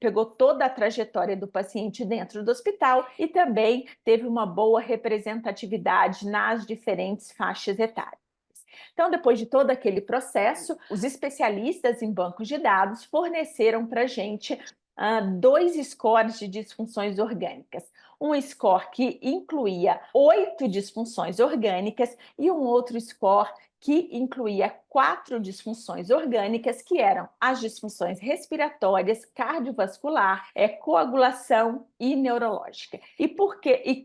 pegou toda a trajetória do paciente dentro do hospital e também teve uma boa representatividade nas diferentes faixas etárias. Então, depois de todo aquele processo, os especialistas em bancos de dados forneceram para a gente 2 scores de disfunções orgânicas. Um score que incluía 8 disfunções orgânicas e um outro score que incluía 4 disfunções orgânicas, que eram as disfunções respiratórias, cardiovascular, coagulação e neurológica. E por quê? E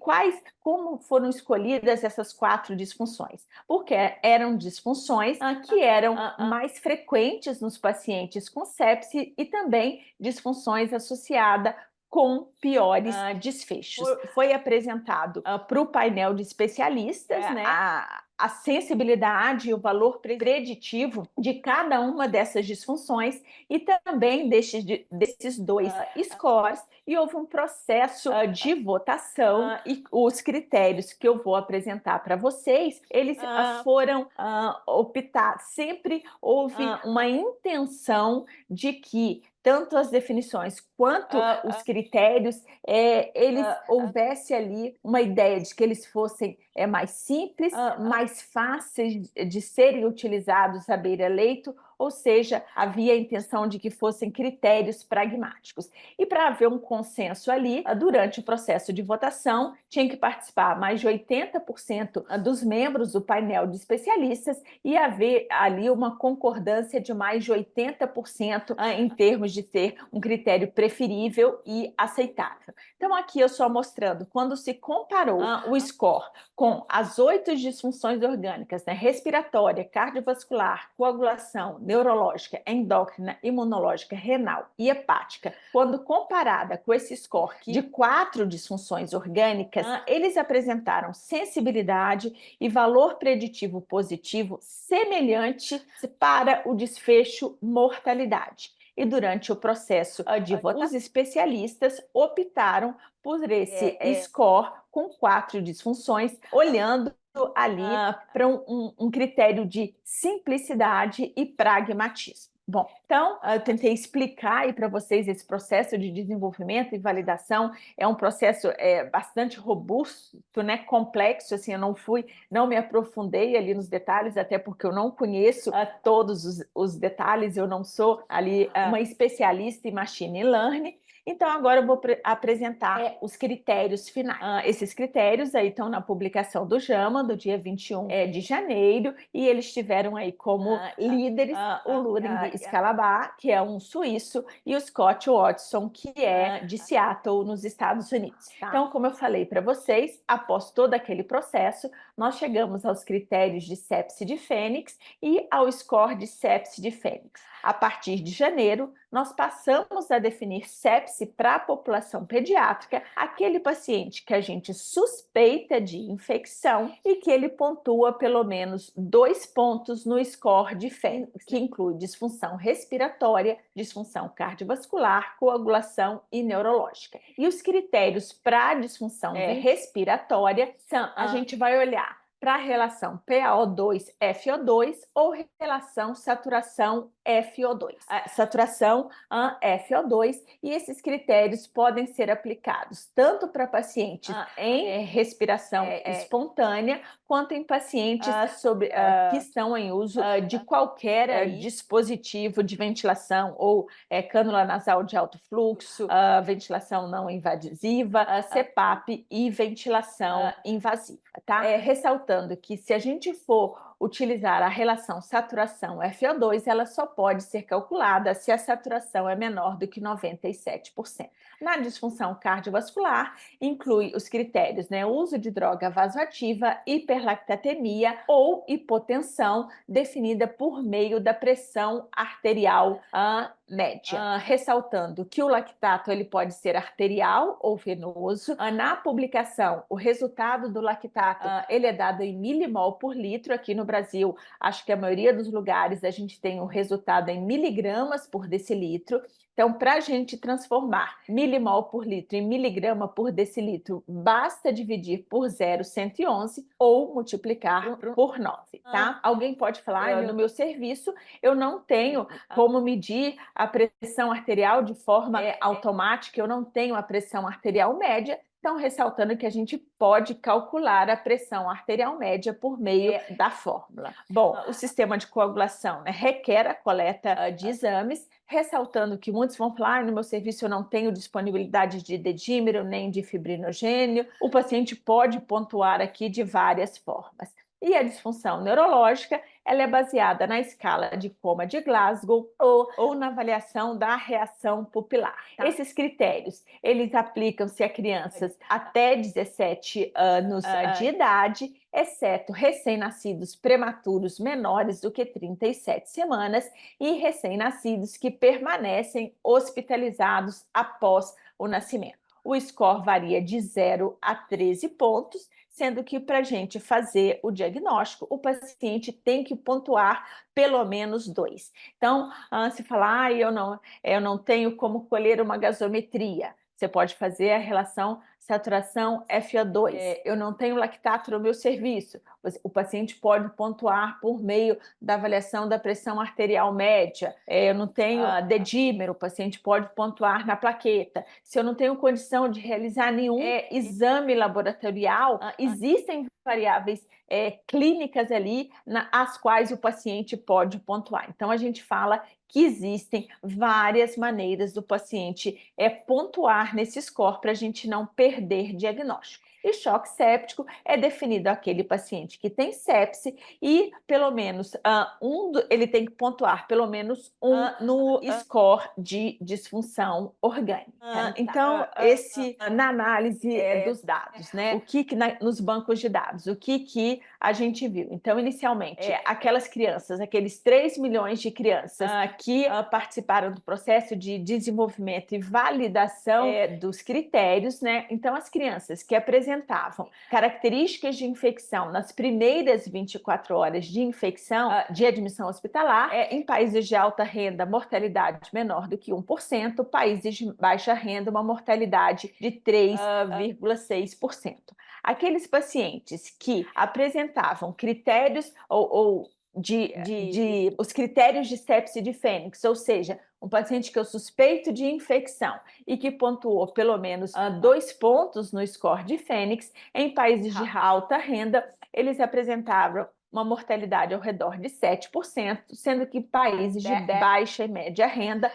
como foram escolhidas essas 4 disfunções? Porque eram disfunções que eram mais frequentes nos pacientes com sepse e também disfunções associadas com piores desfechos. Foi apresentado para o painel de especialistas, né, a sensibilidade e o valor preditivo de cada uma dessas disfunções e também desses 2 scores, e houve um processo de votação e os critérios que eu vou apresentar para vocês, eles foram optados. Sempre houve uma intenção de que tanto as definições quanto os critérios, houvesse ali uma ideia de que eles fossem mais simples, mais fáceis de serem utilizados à beira-leito, ou seja, havia a intenção de que fossem critérios pragmáticos. E para haver um consenso ali, durante o processo de votação, tinha que participar mais de 80% dos membros do painel de especialistas e haver ali uma concordância de mais de 80% em termos de ter um critério preferível e aceitável. Então, aqui eu só mostrando, quando se comparou o score com as 8 disfunções orgânicas, né, respiratória, cardiovascular, coagulação, neurológica, endócrina, imunológica, renal e hepática, quando comparada com esse score de 4 disfunções orgânicas, eles apresentaram sensibilidade e valor preditivo positivo semelhante para o desfecho mortalidade. E durante o processo de votação, os especialistas optaram por esse score com 4 disfunções, olhando ali para um critério de simplicidade e pragmatismo. Bom, então, eu tentei explicar aí para vocês esse processo de desenvolvimento e validação. É um processo bastante robusto, né, complexo, assim, eu não me aprofundei ali nos detalhes, até porque eu não conheço todos os detalhes, eu não sou ali uma especialista em machine learning. Então, agora eu vou apresentar os critérios finais. Esses critérios aí estão na publicação do JAMA, do dia 21 de janeiro, e eles tiveram aí como líderes o Luring Scalabá, que é um suíço, e o Scott Watson, que é de Seattle, nos Estados Unidos. Tá? Então, como eu falei para vocês, após todo aquele processo, nós chegamos aos critérios de sepse de Fênix e ao score de sepse de Fênix. A partir de janeiro, nós passamos a definir sepse para a população pediátrica, aquele paciente que a gente suspeita de infecção e que ele pontua pelo menos 2 pontos no score de Fênix, que inclui disfunção respiratória, disfunção cardiovascular, coagulação e neurológica. E os critérios para a disfunção respiratória são, a gente vai olhar para a relação PaO2-FO2 ou relação saturação FO2. Saturação FO2, e esses critérios podem ser aplicados tanto para pacientes em respiração espontânea, quanto em pacientes que estão em uso de qualquer dispositivo de ventilação, ou cânula nasal de alto fluxo, ventilação não invasiva, CPAP e ventilação invasiva. Tá? Ressaltando que se a gente for utilizar a relação saturação FO2, ela só pode ser calculada se a saturação é menor do que 97%. Na disfunção cardiovascular, inclui os critérios, né? Uso de droga vasoativa, hiperlactatemia ou hipotensão, definida por meio da pressão arterial média. Ressaltando que o lactato ele pode ser arterial ou venoso. Na publicação, o resultado do lactato ele é dado em milimol por litro. Aqui no Brasil, acho que a maioria dos lugares a gente tem o resultado resultado em miligramas por decilitro. Então, para a gente transformar milimol por litro em miligrama por decilitro, basta dividir por 0,111 ou multiplicar por 9, tá? Alguém pode falar, no meu serviço eu não tenho como medir a pressão arterial de forma automática, eu não tenho a pressão arterial média. Então, ressaltando que a gente pode calcular a pressão arterial média por meio da fórmula. Bom, o sistema de coagulação, né, requer a coleta de exames, ressaltando que muitos vão falar, no meu serviço eu não tenho disponibilidade de dedímero nem de fibrinogênio. O paciente pode pontuar aqui de várias formas. E a disfunção neurológica, ela é baseada na escala de coma de Glasgow ou na avaliação da reação pupilar. Tá? Esses critérios, eles aplicam-se a crianças até 17 anos de idade, exceto recém-nascidos prematuros menores do que 37 semanas e recém-nascidos que permanecem hospitalizados após o nascimento. O score varia de 0 a 13 pontos, sendo que para a gente fazer o diagnóstico, o paciente tem que pontuar pelo menos 2. Então, se falar, eu não tenho como colher uma gasometria, você pode fazer a relação saturação FO2. Eu não tenho lactato no meu serviço. O paciente pode pontuar por meio da avaliação da pressão arterial média. Eu não tenho dedímero, o paciente pode pontuar na plaqueta. Se eu não tenho condição de realizar nenhum exame laboratorial, existem variáveis clínicas ali as quais o paciente pode pontuar. Então, a gente fala que existem várias maneiras do paciente pontuar nesse score para a gente não perder diagnóstico. E choque séptico é definido aquele paciente que tem sepse e pelo menos ele tem que pontuar pelo menos no score de disfunção orgânica. Então, na análise dos dados, né? O que nos bancos de dados, o que a gente viu? Então, inicialmente, aquelas crianças, aqueles 3 milhões de crianças que participaram do processo de desenvolvimento e validação dos critérios, né? Então, as crianças que apresentavam características de infecção nas primeiras 24 horas de infecção, de admissão hospitalar, em países de alta renda, mortalidade menor do que 1%, países de baixa renda, uma mortalidade de 3,6%. Aqueles pacientes que apresentavam critérios os critérios de sepse de Fênix, ou seja, um paciente que eu suspeito de infecção e que pontuou pelo menos 2 pontos no score de Fênix, em países de alta renda, eles apresentavam uma mortalidade ao redor de 7%, sendo que países de baixa e média renda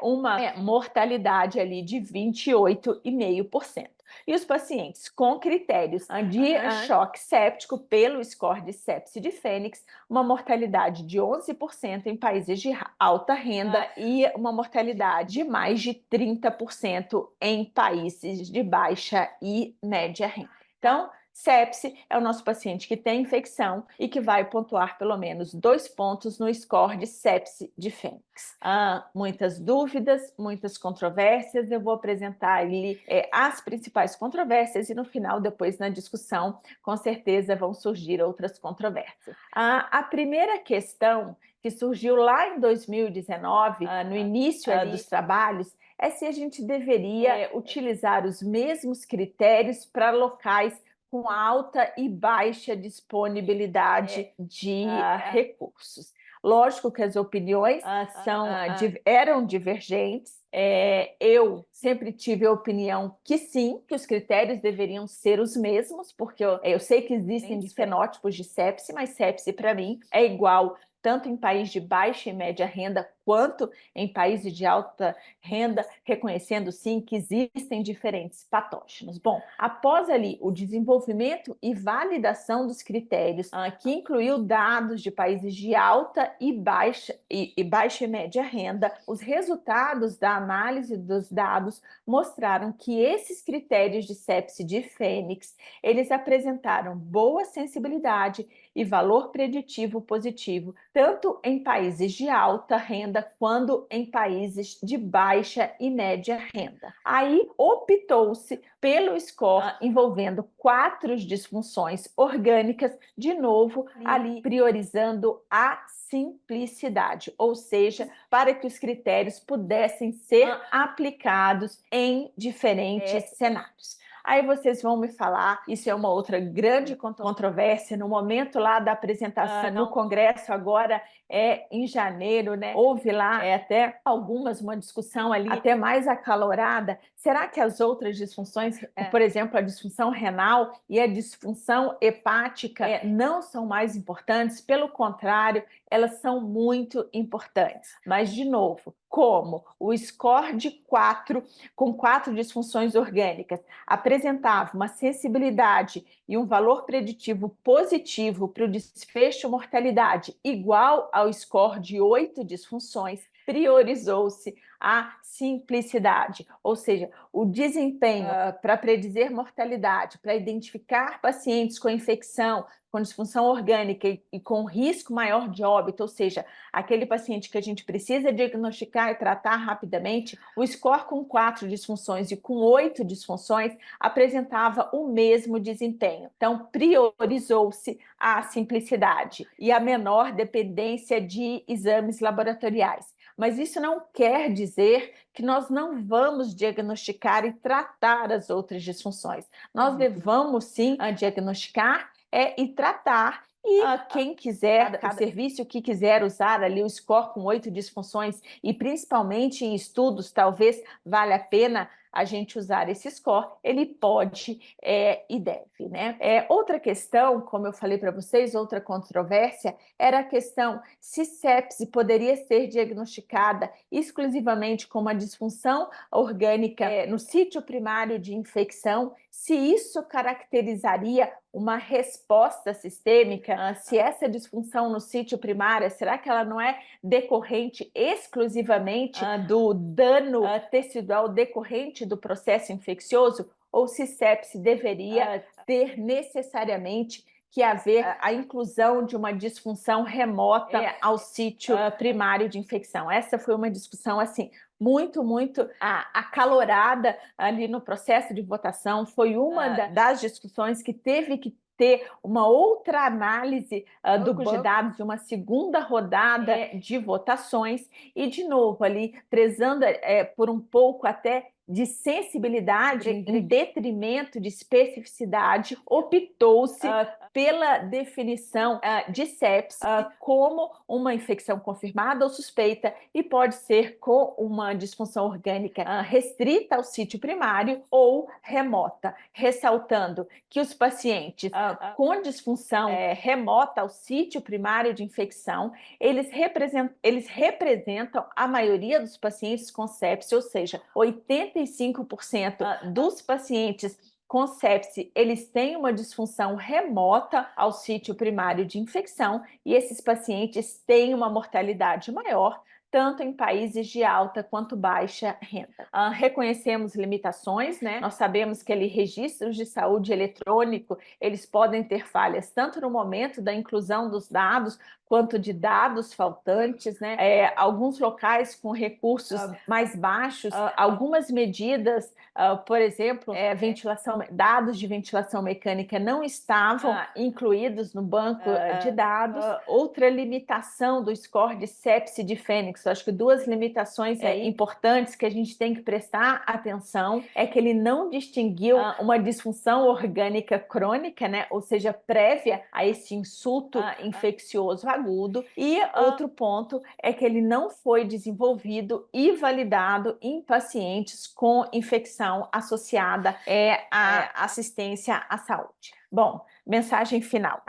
uma mortalidade ali de 28,5%. E os pacientes com critérios de choque séptico pelo score de sepse de Fênix, uma mortalidade de 11% em países de alta renda e uma mortalidade de mais de 30% em países de baixa e média renda. Então, sepse é o nosso paciente que tem infecção e que vai pontuar pelo menos 2 pontos no score de sepse de Fênix. Muitas dúvidas, muitas controvérsias. Eu vou apresentar ali as principais controvérsias e no final, depois na discussão, com certeza vão surgir outras controvérsias. A primeira questão que surgiu lá em 2019, no início dos trabalhos, é se a gente deveria utilizar os mesmos critérios para locais com alta e baixa disponibilidade de recursos. Lógico que as opiniões eram divergentes. Eu sempre tive a opinião que sim, que os critérios deveriam ser os mesmos, porque eu sei que existem fenótipos de sepse, mas sepse para mim é igual tanto em países de baixa e média renda quanto em países de alta renda, reconhecendo sim que existem diferentes patógenos. Bom, após ali o desenvolvimento e validação dos critérios, que incluiu dados de países de alta e baixa e média renda, os resultados da análise dos dados mostraram que esses critérios de sepse de Fênix, eles apresentaram boa sensibilidade e valor preditivo positivo tanto em países de alta renda quanto em países de baixa e média renda. Aí optou-se pelo score envolvendo 4 disfunções orgânicas, de novo ali priorizando a simplicidade, ou seja, para que os critérios pudessem ser aplicados em diferentes cenários. Aí vocês vão me falar, isso é uma outra grande controvérsia no momento lá da apresentação no Congresso, agora em janeiro, né? Houve lá até uma discussão ali até mais acalorada. Será que as outras disfunções, por exemplo, a disfunção renal e a disfunção hepática, não são mais importantes? Pelo contrário, elas são muito importantes. Mas, de novo, como o score de 4, com 4 disfunções orgânicas, apresentava uma sensibilidade e um valor preditivo positivo para o desfecho mortalidade igual ao score de 8 disfunções, priorizou-se a simplicidade, ou seja, o desempenho para predizer mortalidade, para identificar pacientes com infecção, com disfunção orgânica e com risco maior de óbito, ou seja, aquele paciente que a gente precisa diagnosticar e tratar rapidamente, o score com 4 disfunções e com 8 disfunções apresentava o mesmo desempenho. Então, priorizou-se a simplicidade e a menor dependência de exames laboratoriais. Mas isso não quer dizer que nós não vamos diagnosticar e tratar as outras disfunções. Nós devemos, sim, diagnosticar e tratar. E quem quiser, o serviço que quiser usar ali o score com 8 disfunções, e principalmente em estudos, talvez valha a pena a gente usar esse score, ele pode e deve, né? Outra questão, como eu falei para vocês, outra controvérsia, era a questão se sepse poderia ser diagnosticada exclusivamente com uma disfunção orgânica no sítio primário de infecção, se isso caracterizaria uma resposta sistêmica, se essa disfunção no sítio primário, será que ela não é decorrente exclusivamente do dano tecidual decorrente do processo infeccioso, ou se sepse deveria ter necessariamente que haver a inclusão de uma disfunção remota ao sítio primário de infecção. Essa foi uma discussão assim muito acalorada ali no processo de votação. Foi uma das discussões que teve que ter uma outra análise do banco de dados, uma segunda rodada de votações, e de novo ali prezando por um pouco até de sensibilidade em detrimento de especificidade, optou-se pela definição de sepse como uma infecção confirmada ou suspeita e pode ser com uma disfunção orgânica restrita ao sítio primário ou remota, ressaltando que os pacientes com disfunção remota ao sítio primário de infecção, eles representam a maioria dos pacientes com sepse, ou seja, 85% dos pacientes com sepse, eles têm uma disfunção remota ao sítio primário de infecção e esses pacientes têm uma mortalidade maior, tanto em países de alta quanto baixa renda. Reconhecemos limitações, né? Nós sabemos que registros de saúde eletrônico, eles podem ter falhas tanto no momento da inclusão dos dados, quanto de dados faltantes, né? Alguns locais com recursos mais baixos, algumas medidas, por exemplo, dados de ventilação mecânica não estavam incluídos no banco de dados. Outra limitação do score de sepse de Fênix, acho que 2 limitações importantes que a gente tem que prestar atenção, é que ele não distinguiu uma disfunção orgânica crônica, né? Ou seja, prévia a esse insulto infeccioso agudo, e outro ponto é que ele não foi desenvolvido e validado em pacientes com infecção associada à assistência à saúde. Bom, mensagem final.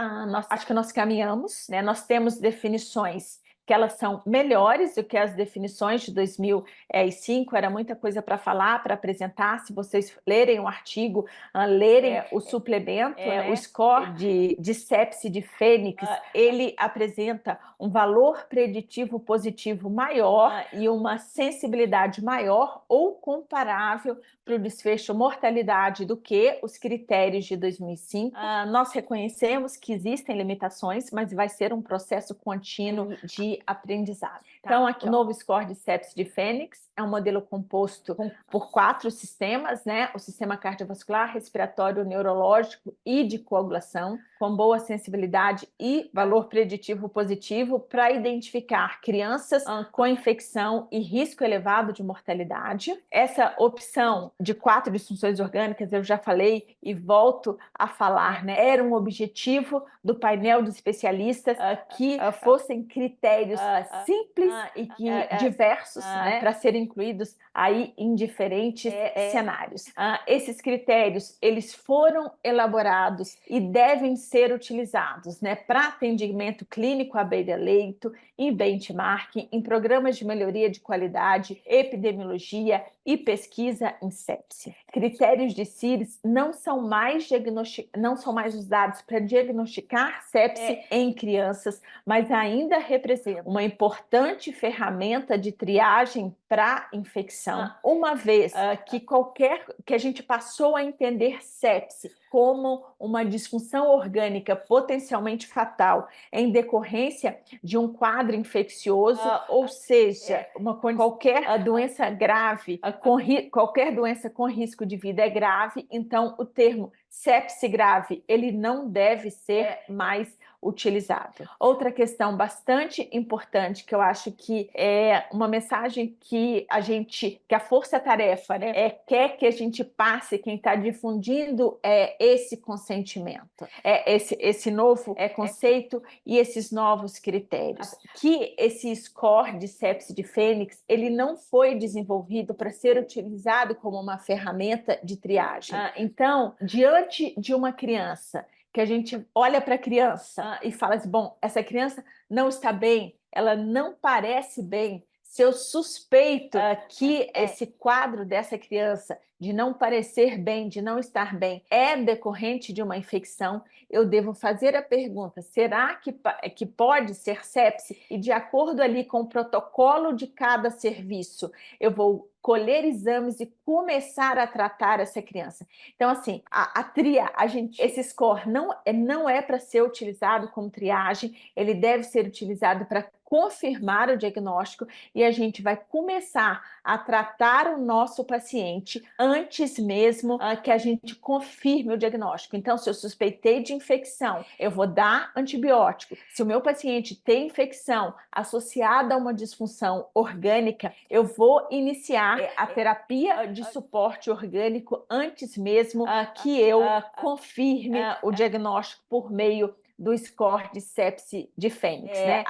Acho que nós caminhamos, né? Nós temos definições que elas são melhores do que as definições de 2005, era muita coisa para falar, para apresentar. Se vocês lerem o artigo, lerem o suplemento, né, o score de sepse de Fênix, ele apresenta um valor preditivo positivo maior e uma sensibilidade maior ou comparável para o desfecho mortalidade do que os critérios de 2005. Nós reconhecemos que existem limitações, mas vai ser um processo contínuo de aprendizado. Então, aqui o novo score de sepse de Fênix é um modelo composto por 4 sistemas, né? O sistema cardiovascular, respiratório, neurológico e de coagulação, com boa sensibilidade e valor preditivo positivo para identificar crianças com infecção e risco elevado de mortalidade. Essa opção de 4 disfunções orgânicas, eu já falei e volto a falar, né? Era um objetivo do painel dos especialistas que fossem critérios simples e que diversos, né, para serem incluídos aí em diferentes cenários. Esses critérios, eles foram elaborados e devem ser utilizados, né, para atendimento clínico à beira-leito, em benchmarking, em programas de melhoria de qualidade, epidemiologia e pesquisa em sepse. Critérios de CIRS não são mais usados para diagnosticar sepse em crianças, mas ainda representam uma importante ferramenta de triagem para infecção, uma vez que a gente passou a entender sepse como uma disfunção orgânica potencialmente fatal em decorrência de um quadro infeccioso, ou seja, qualquer doença grave, qualquer doença com risco de vida é grave, então o termo sepse grave, ele não deve ser mais utilizado. Outra questão bastante importante que eu acho que é uma mensagem que a força-tarefa, né, quer que a gente passe, quem está difundindo esse consentimento, esse novo conceito e esses novos critérios. Que esse score de sepse de Fênix, ele não foi desenvolvido para ser utilizado como uma ferramenta de triagem. Então, diante de uma criança que a gente olha para a criança e fala assim, bom, essa criança não está bem, ela não parece bem, se eu suspeito que esse quadro dessa criança de não parecer bem, de não estar bem, é decorrente de uma infecção, eu devo fazer a pergunta, será que pode ser sepse? E de acordo ali com o protocolo de cada serviço, eu vou colher exames e começar a tratar essa criança. Então, assim, esse score não é para ser utilizado como triagem, ele deve ser utilizado para confirmar o diagnóstico e a gente vai começar a tratar o nosso paciente antes mesmo que a gente confirme o diagnóstico. Então, se eu suspeitei de infecção, eu vou dar antibiótico. Se o meu paciente tem infecção associada a uma disfunção orgânica, eu vou iniciar a terapia de suporte orgânico antes mesmo que eu confirme o diagnóstico por meio do score de sepse de Fênix, né?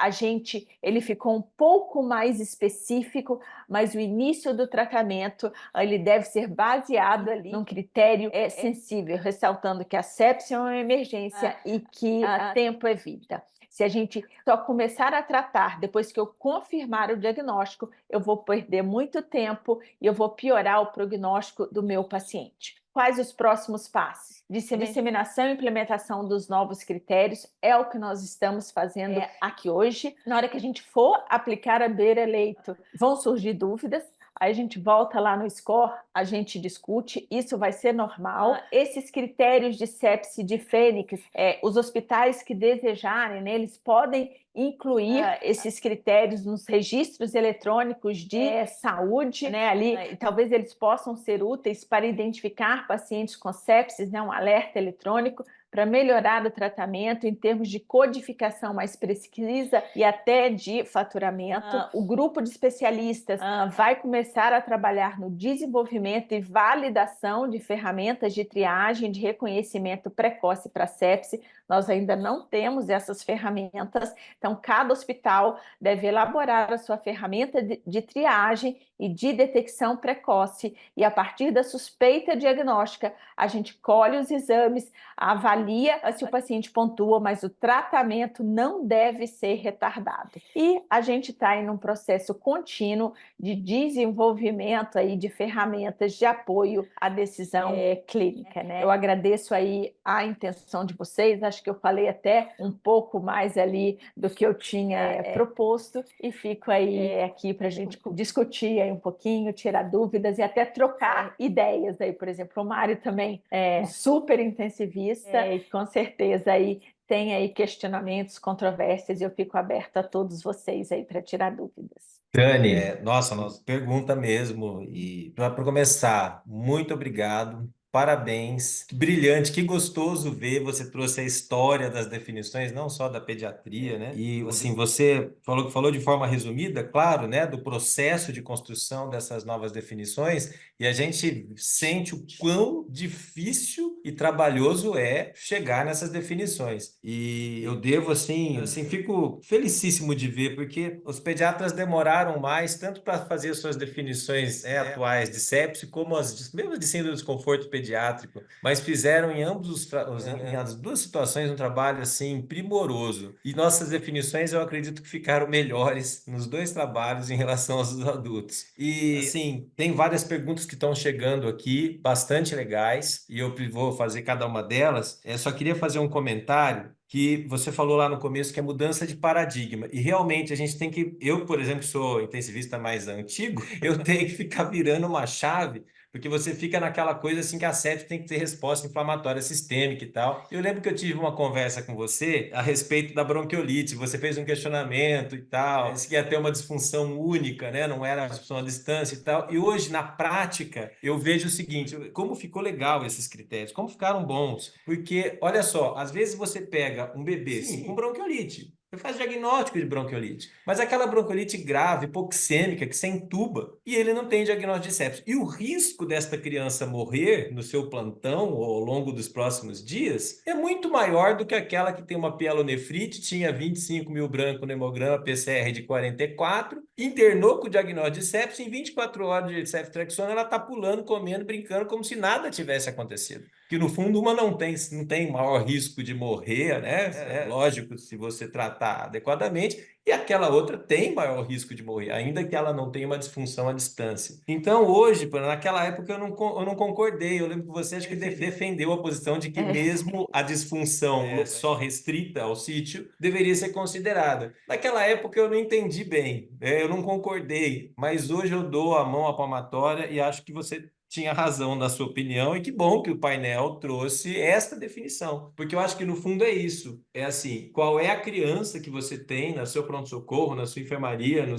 Ele ficou um pouco mais específico, mas o início do tratamento ele deve ser baseado ali num critério sensível, ressaltando que a sepse é uma emergência e que tempo é vida. Se a gente só começar a tratar depois que eu confirmar o diagnóstico, eu vou perder muito tempo e eu vou piorar o prognóstico do meu paciente. Quais os próximos passos? Disseminação e implementação dos novos critérios é o que nós estamos fazendo aqui hoje. Na hora que a gente for aplicar a beira-leito, vão surgir dúvidas. Aí a gente volta lá no score, a gente discute, isso vai ser normal. Esses critérios de sepse de Fênix, os hospitais que desejarem, né, eles podem incluir esses critérios nos registros eletrônicos de saúde, né, ali, e talvez eles possam ser úteis para identificar pacientes com sepsis, né, um alerta eletrônico, para melhorar o tratamento em termos de codificação mais precisa e até de faturamento. O grupo de especialistas vai começar a trabalhar no desenvolvimento e validação de ferramentas de triagem de reconhecimento precoce para sepse nós ainda não temos essas ferramentas, então cada hospital deve elaborar a sua ferramenta de triagem e de detecção precoce, e a partir da suspeita diagnóstica, a gente colhe os exames, avalia se o paciente pontua, mas o tratamento não deve ser retardado. E a gente está em um processo contínuo de desenvolvimento aí de ferramentas de apoio à decisão clínica, né? Eu agradeço aí a intenção de vocês, acho que eu falei até um pouco mais ali do que eu tinha proposto, e fico aí aqui para a gente discutir aí um pouquinho, tirar dúvidas e até trocar ideias aí. Por exemplo, o Mário também é um super intensivista e com certeza aí tem aí questionamentos, controvérsias, e eu fico aberta a todos vocês aí para tirar dúvidas. Dani, nossa pergunta mesmo. E para começar, muito obrigado. Parabéns, que brilhante, que gostoso ver. Você trouxe a história das definições, não só da pediatria, né? E assim, você falou de forma resumida, claro, né, do processo de construção dessas novas definições, e a gente sente o quão difícil e trabalhoso é chegar nessas definições. E eu devo, assim, fico felicíssimo de ver, porque os pediatras demoraram mais, tanto para fazer suas definições atuais de sepse, como mesmo de síndrome do desconforto pediátrico, mas fizeram em em as duas situações um trabalho, assim, primoroso. E nossas definições, eu acredito que ficaram melhores nos dois trabalhos em relação aos adultos. E, assim, tem várias perguntas que estão chegando aqui, bastante legais, e eu vou fazer cada uma delas. Só queria fazer um comentário que você falou lá no começo, que é mudança de paradigma. E realmente a gente tem que... Eu, por exemplo, sou intensivista mais antigo, eu tenho que ficar virando uma chave, porque você fica naquela coisa assim que a sepse tem que ter resposta inflamatória sistêmica e tal. Eu lembro que eu tive uma conversa com você a respeito da bronquiolite. Você fez um questionamento e tal, disse que ia ter uma disfunção única, né? Não era uma disfunção à distância e tal. E hoje, na prática, eu vejo o seguinte, como ficou legal esses critérios, como ficaram bons. Porque, olha só, às vezes você pega um bebê com bronquiolite, você faz diagnóstico de bronquiolite, mas aquela bronquiolite grave, hipoxêmica, que você entuba, e ele não tem diagnóstico de sepsis. E o risco desta criança morrer no seu plantão ou ao longo dos próximos dias é muito maior do que aquela que tem uma pielonefrite, tinha 25 mil branco no hemograma, PCR de 44, internou com o diagnóstico de sepsis, em 24 horas de ceftriaxona ela está pulando, comendo, brincando, como se nada tivesse acontecido. Que no fundo uma não tem maior risco de morrer, né? Lógico, se você tratar adequadamente, e aquela outra tem maior risco de morrer, ainda que ela não tenha uma disfunção à distância. Então, hoje, naquela época, eu não concordei. Eu lembro que você acho que defendeu a posição de que mesmo a disfunção só restrita ao sítio deveria ser considerada. Naquela época, eu não entendi bem, eu não concordei, mas hoje eu dou a mão à palmatória e acho que você tinha razão na sua opinião, e que bom que o painel trouxe esta definição, porque eu acho que no fundo é isso, é assim, qual é a criança que você tem no seu pronto-socorro, na sua enfermaria, na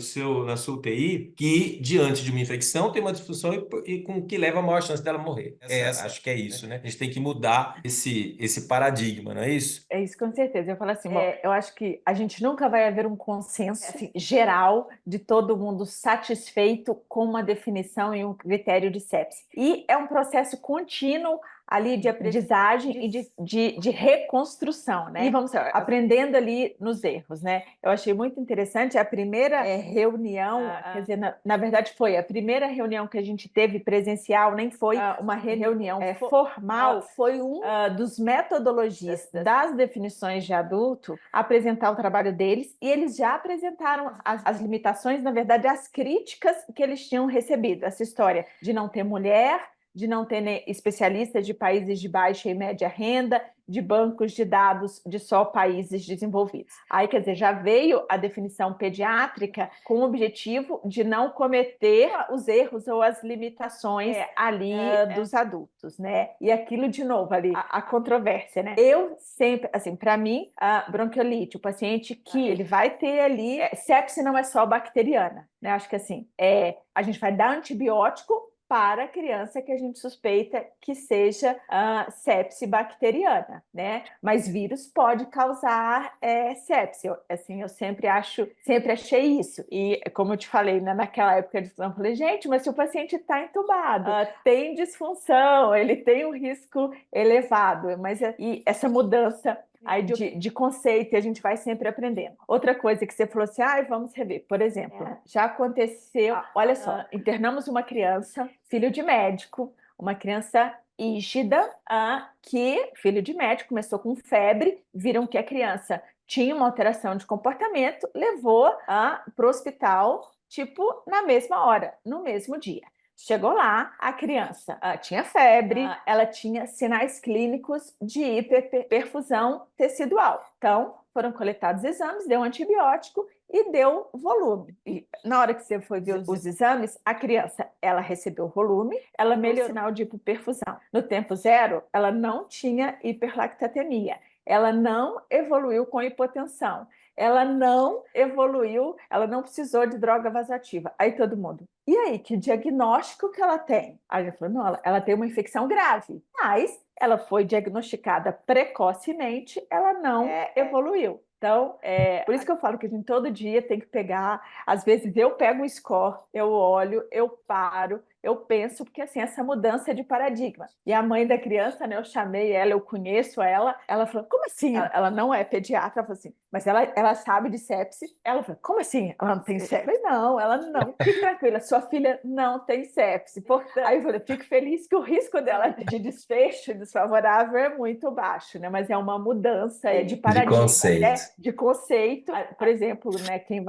sua UTI, que diante de uma infecção tem uma disfunção e com que leva a maior chance dela morrer. Acho que é isso, né? A gente tem que mudar esse paradigma, não é isso? É isso, com certeza. Eu falo assim, eu acho que a gente nunca vai haver um consenso assim, geral de todo mundo satisfeito com uma definição e um critério de sepse. E é um processo contínuo ali de aprendizagem e de reconstrução, né? E vamos aprendendo ali nos erros, né? Eu achei muito interessante a primeira reunião, quer dizer, na verdade foi a primeira reunião que a gente teve presencial, nem foi uma reunião formal, foi um dos metodologistas das definições de adulto apresentar o trabalho deles, e eles já apresentaram as limitações, na verdade, as críticas que eles tinham recebido. Essa história de não ter mulher, de não ter especialistas de países de baixa e média renda, de bancos de dados de só países desenvolvidos. Aí, quer dizer, já veio a definição pediátrica com o objetivo de não cometer os erros ou as limitações ali dos adultos, né? E aquilo, de novo, ali, a controvérsia, né? Eu sempre, assim, para mim, a bronquiolite, o paciente que ele vai ter ali, sepse não é só bacteriana, né? Acho que, assim, a gente vai dar antibiótico para a criança que a gente suspeita que seja sepse bacteriana, né? Mas vírus pode causar sepse. Eu sempre achei isso. E como eu te falei, né, naquela época eu falei, gente, mas se o paciente está entubado, tem disfunção, ele tem um risco elevado, e essa mudança aí de conceito, e a gente vai sempre aprendendo. Outra coisa que você falou assim, vamos rever. Por exemplo, já aconteceu, olha só, internamos uma criança, filho de médico, uma criança rígida, que, filho de médico, começou com febre, viram que a criança tinha uma alteração de comportamento, levou para o hospital, tipo, na mesma hora, no mesmo dia. Chegou lá, a criança tinha febre, ela tinha sinais clínicos de hiperperfusão tecidual. Então, foram coletados exames, deu antibiótico e deu volume. E na hora que você foi ver os exames, a criança, ela recebeu volume, ela melhorou o sinal de hipoperfusão. No tempo zero, ela não tinha hiperlactatemia, ela não evoluiu com hipotensão, ela não evoluiu, ela não precisou de droga vasoativa. Aí todo mundo, e aí, que diagnóstico que ela tem? Aí ele falou, não, ela tem uma infecção grave, mas ela foi diagnosticada precocemente, ela não evoluiu. Então, por isso que eu falo que a gente todo dia tem que pegar, às vezes eu pego o score, eu olho, eu paro, eu penso, porque assim, essa mudança de paradigma. E a mãe da criança, né, eu chamei ela, eu conheço ela, ela falou, como assim? Ela não é pediatra, ela falou assim, mas ela sabe de sepse. Ela falou, como assim? Ela não tem sepse? Eu falei, não, ela não. Fique tranquila, sua filha não tem sepse. Portanto, aí eu falei, fico feliz que o risco dela de desfecho desfavorável é muito baixo, né? Mas é uma mudança de paradigma, de conceito. Né? De conceito. Por exemplo, né, quem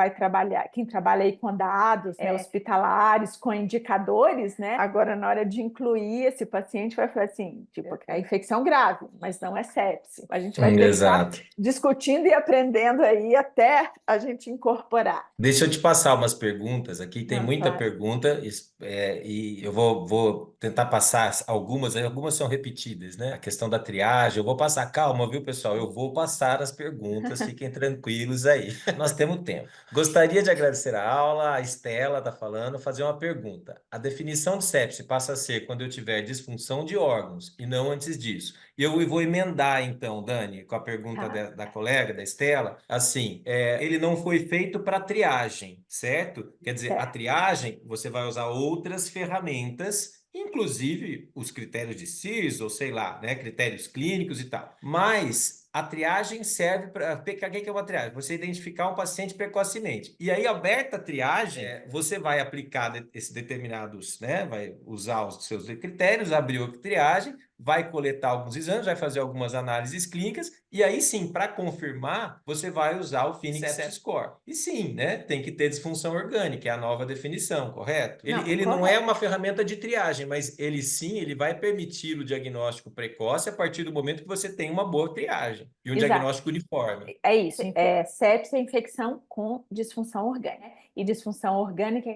trabalha aí com dados hospitalares, com indicadores, né? Agora, na hora de incluir esse paciente, vai falar assim, tipo, é infecção grave, mas não é sepse. A gente vai ter que estar discutindo e aprendendo aí até a gente incorporar. Deixa eu te passar umas perguntas aqui, tem muita pergunta, e eu vou tentar passar algumas são repetidas, né? A questão da triagem, eu vou passar, calma, viu, pessoal? Eu vou passar as perguntas, fiquem tranquilos aí, nós temos tempo. Gostaria de agradecer a aula, a Estela está falando, fazer uma pergunta. A definição de sepse passa a ser quando eu tiver disfunção de órgãos, e não antes disso. E eu vou emendar, então, Dani, com a pergunta da colega, da Estela, assim, ele não foi feito para triagem, certo? Quer dizer, a triagem, você vai usar outras ferramentas, inclusive os critérios de CIRS, ou sei lá, né, critérios clínicos e tal. Mas a triagem serve para... O que é uma triagem? Você identificar um paciente precocemente. E aí, aberta a triagem, você vai aplicar esses determinados, né? Vai usar os seus critérios, abriu a triagem, vai coletar alguns exames, vai fazer algumas análises clínicas, e aí sim, para confirmar, você vai usar o Phoenix Sepsis Score. E sim, né? Tem que ter disfunção orgânica, é a nova definição, correto? Ele não é uma ferramenta de triagem, mas ele vai permitir o diagnóstico precoce a partir do momento que você tem uma boa triagem e um diagnóstico uniforme. É isso. Sepsis é infecção com disfunção orgânica. E disfunção orgânica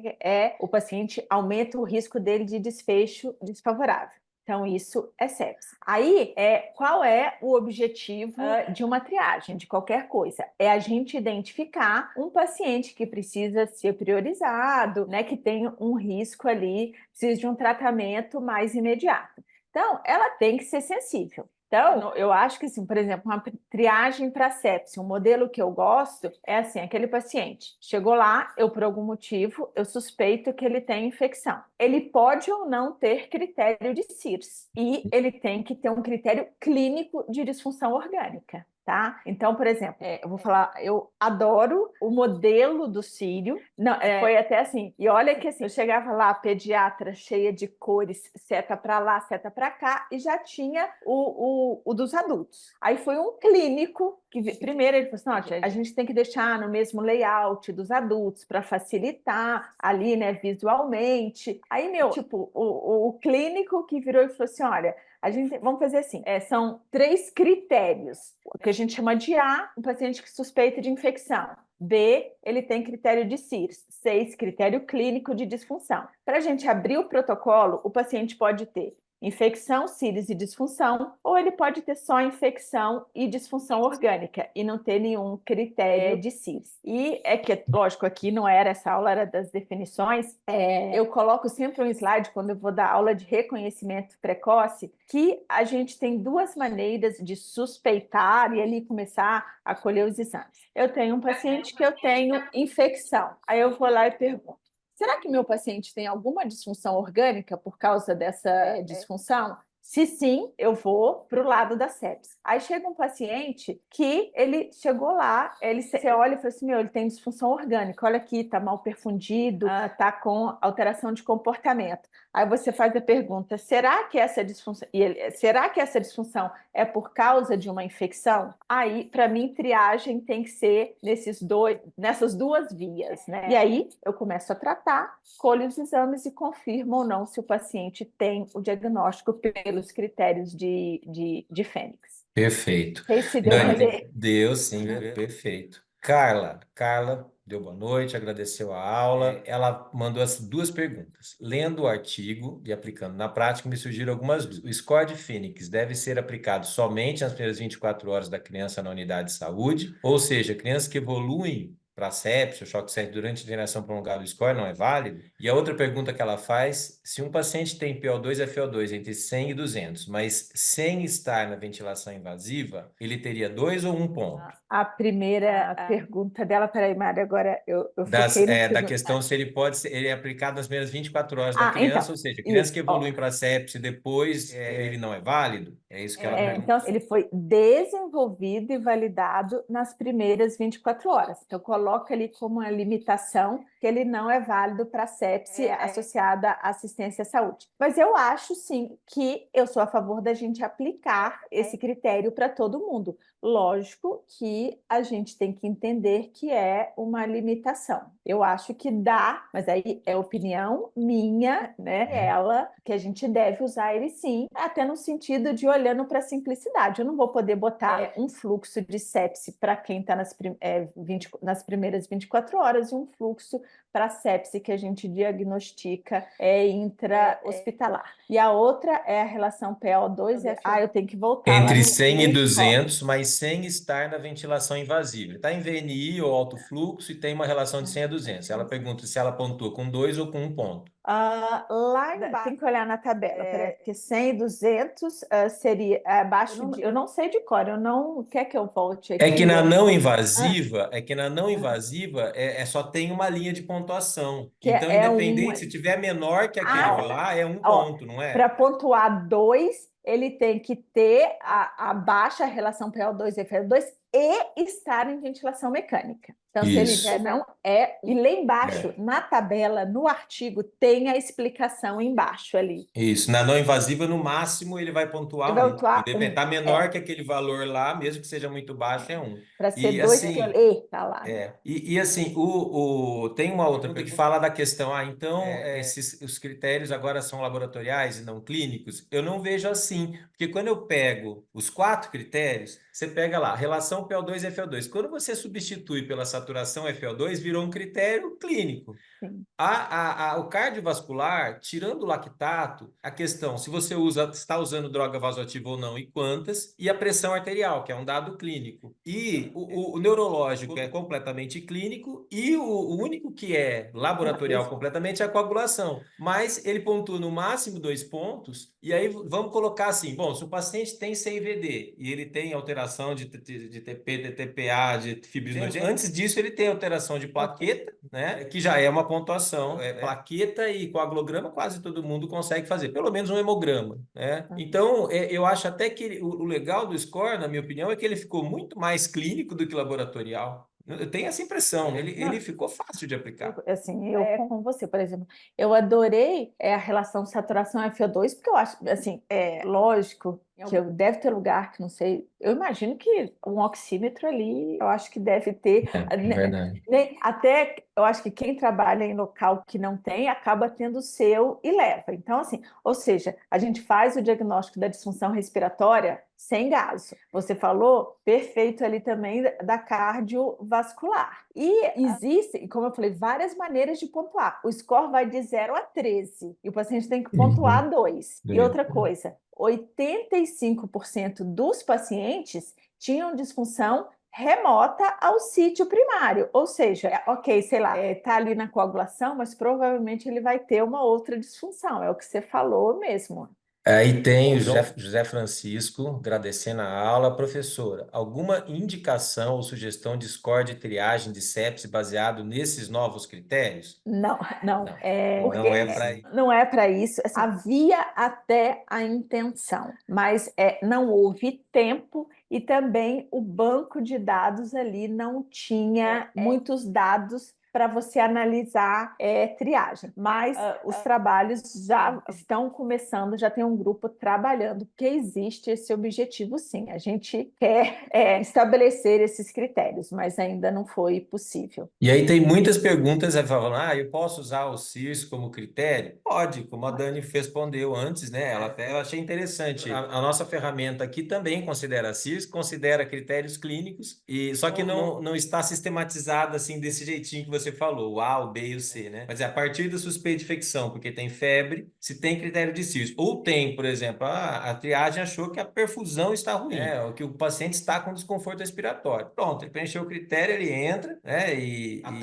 o paciente aumenta o risco dele de desfecho desfavorável. Então, isso é sepse. Aí, qual é o objetivo de uma triagem, de qualquer coisa? É a gente identificar um paciente que precisa ser priorizado, né, que tem um risco ali, precisa de um tratamento mais imediato. Então, ela tem que ser sensível. Então, eu acho que, assim, por exemplo, uma triagem para sepse, um modelo que eu gosto é assim, aquele paciente chegou lá, eu por algum motivo, eu suspeito que ele tem infecção. Ele pode ou não ter critério de CIRS e ele tem que ter um critério clínico de disfunção orgânica. Tá? Então, por exemplo, eu vou falar, eu adoro o modelo do Círio. Não, foi até assim, e olha que assim, eu chegava lá, pediatra cheia de cores, seta para lá, seta para cá, e já tinha o dos adultos. Aí foi um clínico que primeiro ele falou assim, a gente tem que deixar no mesmo layout dos adultos para facilitar ali, né, visualmente. Aí, tipo, o clínico que virou e falou assim, olha, vamos fazer assim, são 3 critérios, o que a gente chama de A, um paciente que suspeita de infecção. B, ele tem critério de CIRS. 6, critério clínico de disfunção. Para a gente abrir o protocolo, o paciente pode ter infecção, CIRS e disfunção, ou ele pode ter só infecção e disfunção orgânica e não ter nenhum critério de CIRS. E é que, lógico, aqui não era essa aula, era das definições. Eu coloco sempre um slide quando eu vou dar aula de reconhecimento precoce, que a gente tem 2 maneiras de suspeitar e ali começar a colher os exames. Eu tenho um paciente que eu tenho infecção. Aí eu vou lá e pergunto, será que meu paciente tem alguma disfunção orgânica por causa dessa disfunção? Se sim, eu vou para o lado da sepse. Aí chega um paciente que ele chegou lá, você olha e fala assim, ele tem disfunção orgânica, olha aqui, está mal perfundido, está com alteração de comportamento. Aí você faz a pergunta, será que essa disfunção é por causa de uma infecção? Aí, para mim, triagem tem que ser nessas duas vias, né? E aí eu começo a tratar, colho os exames e confirmo ou não se o paciente tem o diagnóstico pelos critérios de Fênix. Perfeito. Não sei se deu para Dani, ler. deu sim, perfeito. Carla, deu boa noite, agradeceu a aula. Ela mandou as duas perguntas. Lendo o artigo e aplicando na prática, me surgiram algumas dúvidas. O score de Phoenix deve ser aplicado somente nas primeiras 24 horas da criança na unidade de saúde, ou seja, crianças que evoluem para sepsia, choque séptico durante a internação prolongada, o score não é válido? E a outra pergunta que ela faz, se um paciente tem PO2 e FO2 entre 100 e 200, mas sem estar na ventilação invasiva, ele teria 2 ou 1 ponto? A primeira pergunta dela, peraí, Mari, agora eu foquei no Da segundo. questão se ele é aplicado nas primeiras 24 horas da criança, Então, ou seja, criança que isso, ó. evolui para sepsia depois, ele não é válido? É isso que ela pergunta. Então, ele foi desenvolvido e validado nas primeiras 24 horas. Então, coloca ali como uma limitação que ele não é válido para sepse associada à assistência à saúde. Mas eu acho, sim, que eu sou a favor da gente aplicar esse critério para todo mundo. Lógico que a gente tem que entender que é uma limitação. Eu acho que dá, mas aí é opinião minha, né? Ela, que a gente deve usar ele sim, até no sentido de olhando para a simplicidade. Eu não vou poder botar um fluxo de sepse para quem está nas primeiras 24 horas e um fluxo para sepse que a gente diagnostica intra-hospitalar. E a outra é a relação PO2 e eu tenho que voltar lá Entre no 100 e score. 200, mas sem estar na ventilação invasiva. Está em VNI ou alto fluxo e tem uma relação de 100 a 200. Ela pergunta se ela pontua com 2 ou com 1 ponto. Lá embaixo, tem que olhar na tabela, porque 100 e 200 seria abaixo de... Eu não sei de cor, eu não... Quer que eu volte aqui? É que na não invasiva, só tem uma linha de pontuação. Que Então, é independente, um... se tiver menor que aquele lá, é 1 ponto, não é? Para pontuar 2, ele tem que ter a baixa relação PO2 e FO2 e estar em ventilação mecânica. Então, se ele já não é... E lá embaixo, na tabela, no artigo, tem a explicação embaixo ali. Isso. Na não invasiva, no máximo, ele vai pontuar Ele vai 1. pontuar Tá menor que aquele valor lá, mesmo que seja muito baixo, é 1. Para ser E 2, assim, tá lá. E assim, tem uma outra pergunta que fala da questão, os critérios agora são laboratoriais e não clínicos. Eu não vejo assim, porque quando eu pego os 4 critérios, você pega lá, relação PO2 e FO2. Quando você substitui pela saturação FO2, virou um critério clínico. Sim. O cardiovascular, tirando o lactato, a questão se você está usando droga vasoativa ou não e quantas, e a pressão arterial, que é um dado clínico. E o neurológico é completamente clínico e o único que é laboratorial completamente é a coagulação. Mas ele pontua no máximo 2 pontos, e aí vamos colocar assim, bom, se o paciente tem CIVD e ele tem alteração de TP, de TPA, de fibrinogênio, antes disso ele tem alteração de plaqueta, né, que já é uma pontuação. Plaqueta e coagulograma quase todo mundo consegue fazer, pelo menos um hemograma, né? Então, eu acho até que o legal do score, na minha opinião, é que ele ficou muito mais clínico do que laboratorial. Eu tenho essa impressão, ele ficou fácil de aplicar. Eu com você, por exemplo, eu adorei a relação saturação FO2, porque eu acho, assim, lógico que deve ter lugar que não sei, eu imagino que um oxímetro ali, eu acho que deve ter, Verdade. até eu acho que quem trabalha em local que não tem, acaba tendo o seu e leva. Então, assim, ou seja, a gente faz o diagnóstico da disfunção respiratória sem gaso. Você falou perfeito ali também da cardiovascular. E existem, como eu falei, várias maneiras de pontuar. O score vai de 0 a 13 e o paciente tem que pontuar 2. E outra coisa, 85% dos pacientes tinham disfunção remota ao sítio primário, ou seja, sei lá, tá ali na coagulação, mas provavelmente ele vai ter uma outra disfunção, é o que você falou mesmo. Aí tem o José Francisco agradecendo a aula. Professora, alguma indicação ou sugestão de score de triagem de sepse baseado nesses novos critérios? Não, não, Não, porque não é para isso. não é para isso. Assim, havia até a intenção, mas não houve tempo e também o banco de dados ali não tinha muitos dados para você analisar triagem. Mas os trabalhos já estão começando, já tem um grupo trabalhando, porque existe esse objetivo, sim. A gente quer estabelecer esses critérios, mas ainda não foi possível. E aí tem muitas perguntas falando, eu posso usar o CIRS como critério? Pode, como a Dani respondeu antes, né? Eu achei interessante. A nossa ferramenta aqui também considera CIRS, considera critérios clínicos, só que não está sistematizado assim desse jeitinho que você falou, o A, o B e o C, né? Mas é a partir da suspeita de infecção, porque tem febre, se tem critério de CIRS. Ou tem, por exemplo, a triagem achou que a perfusão está ruim, ou que o paciente está com desconforto respiratório. Pronto, ele preencheu o critério, ele entra, né?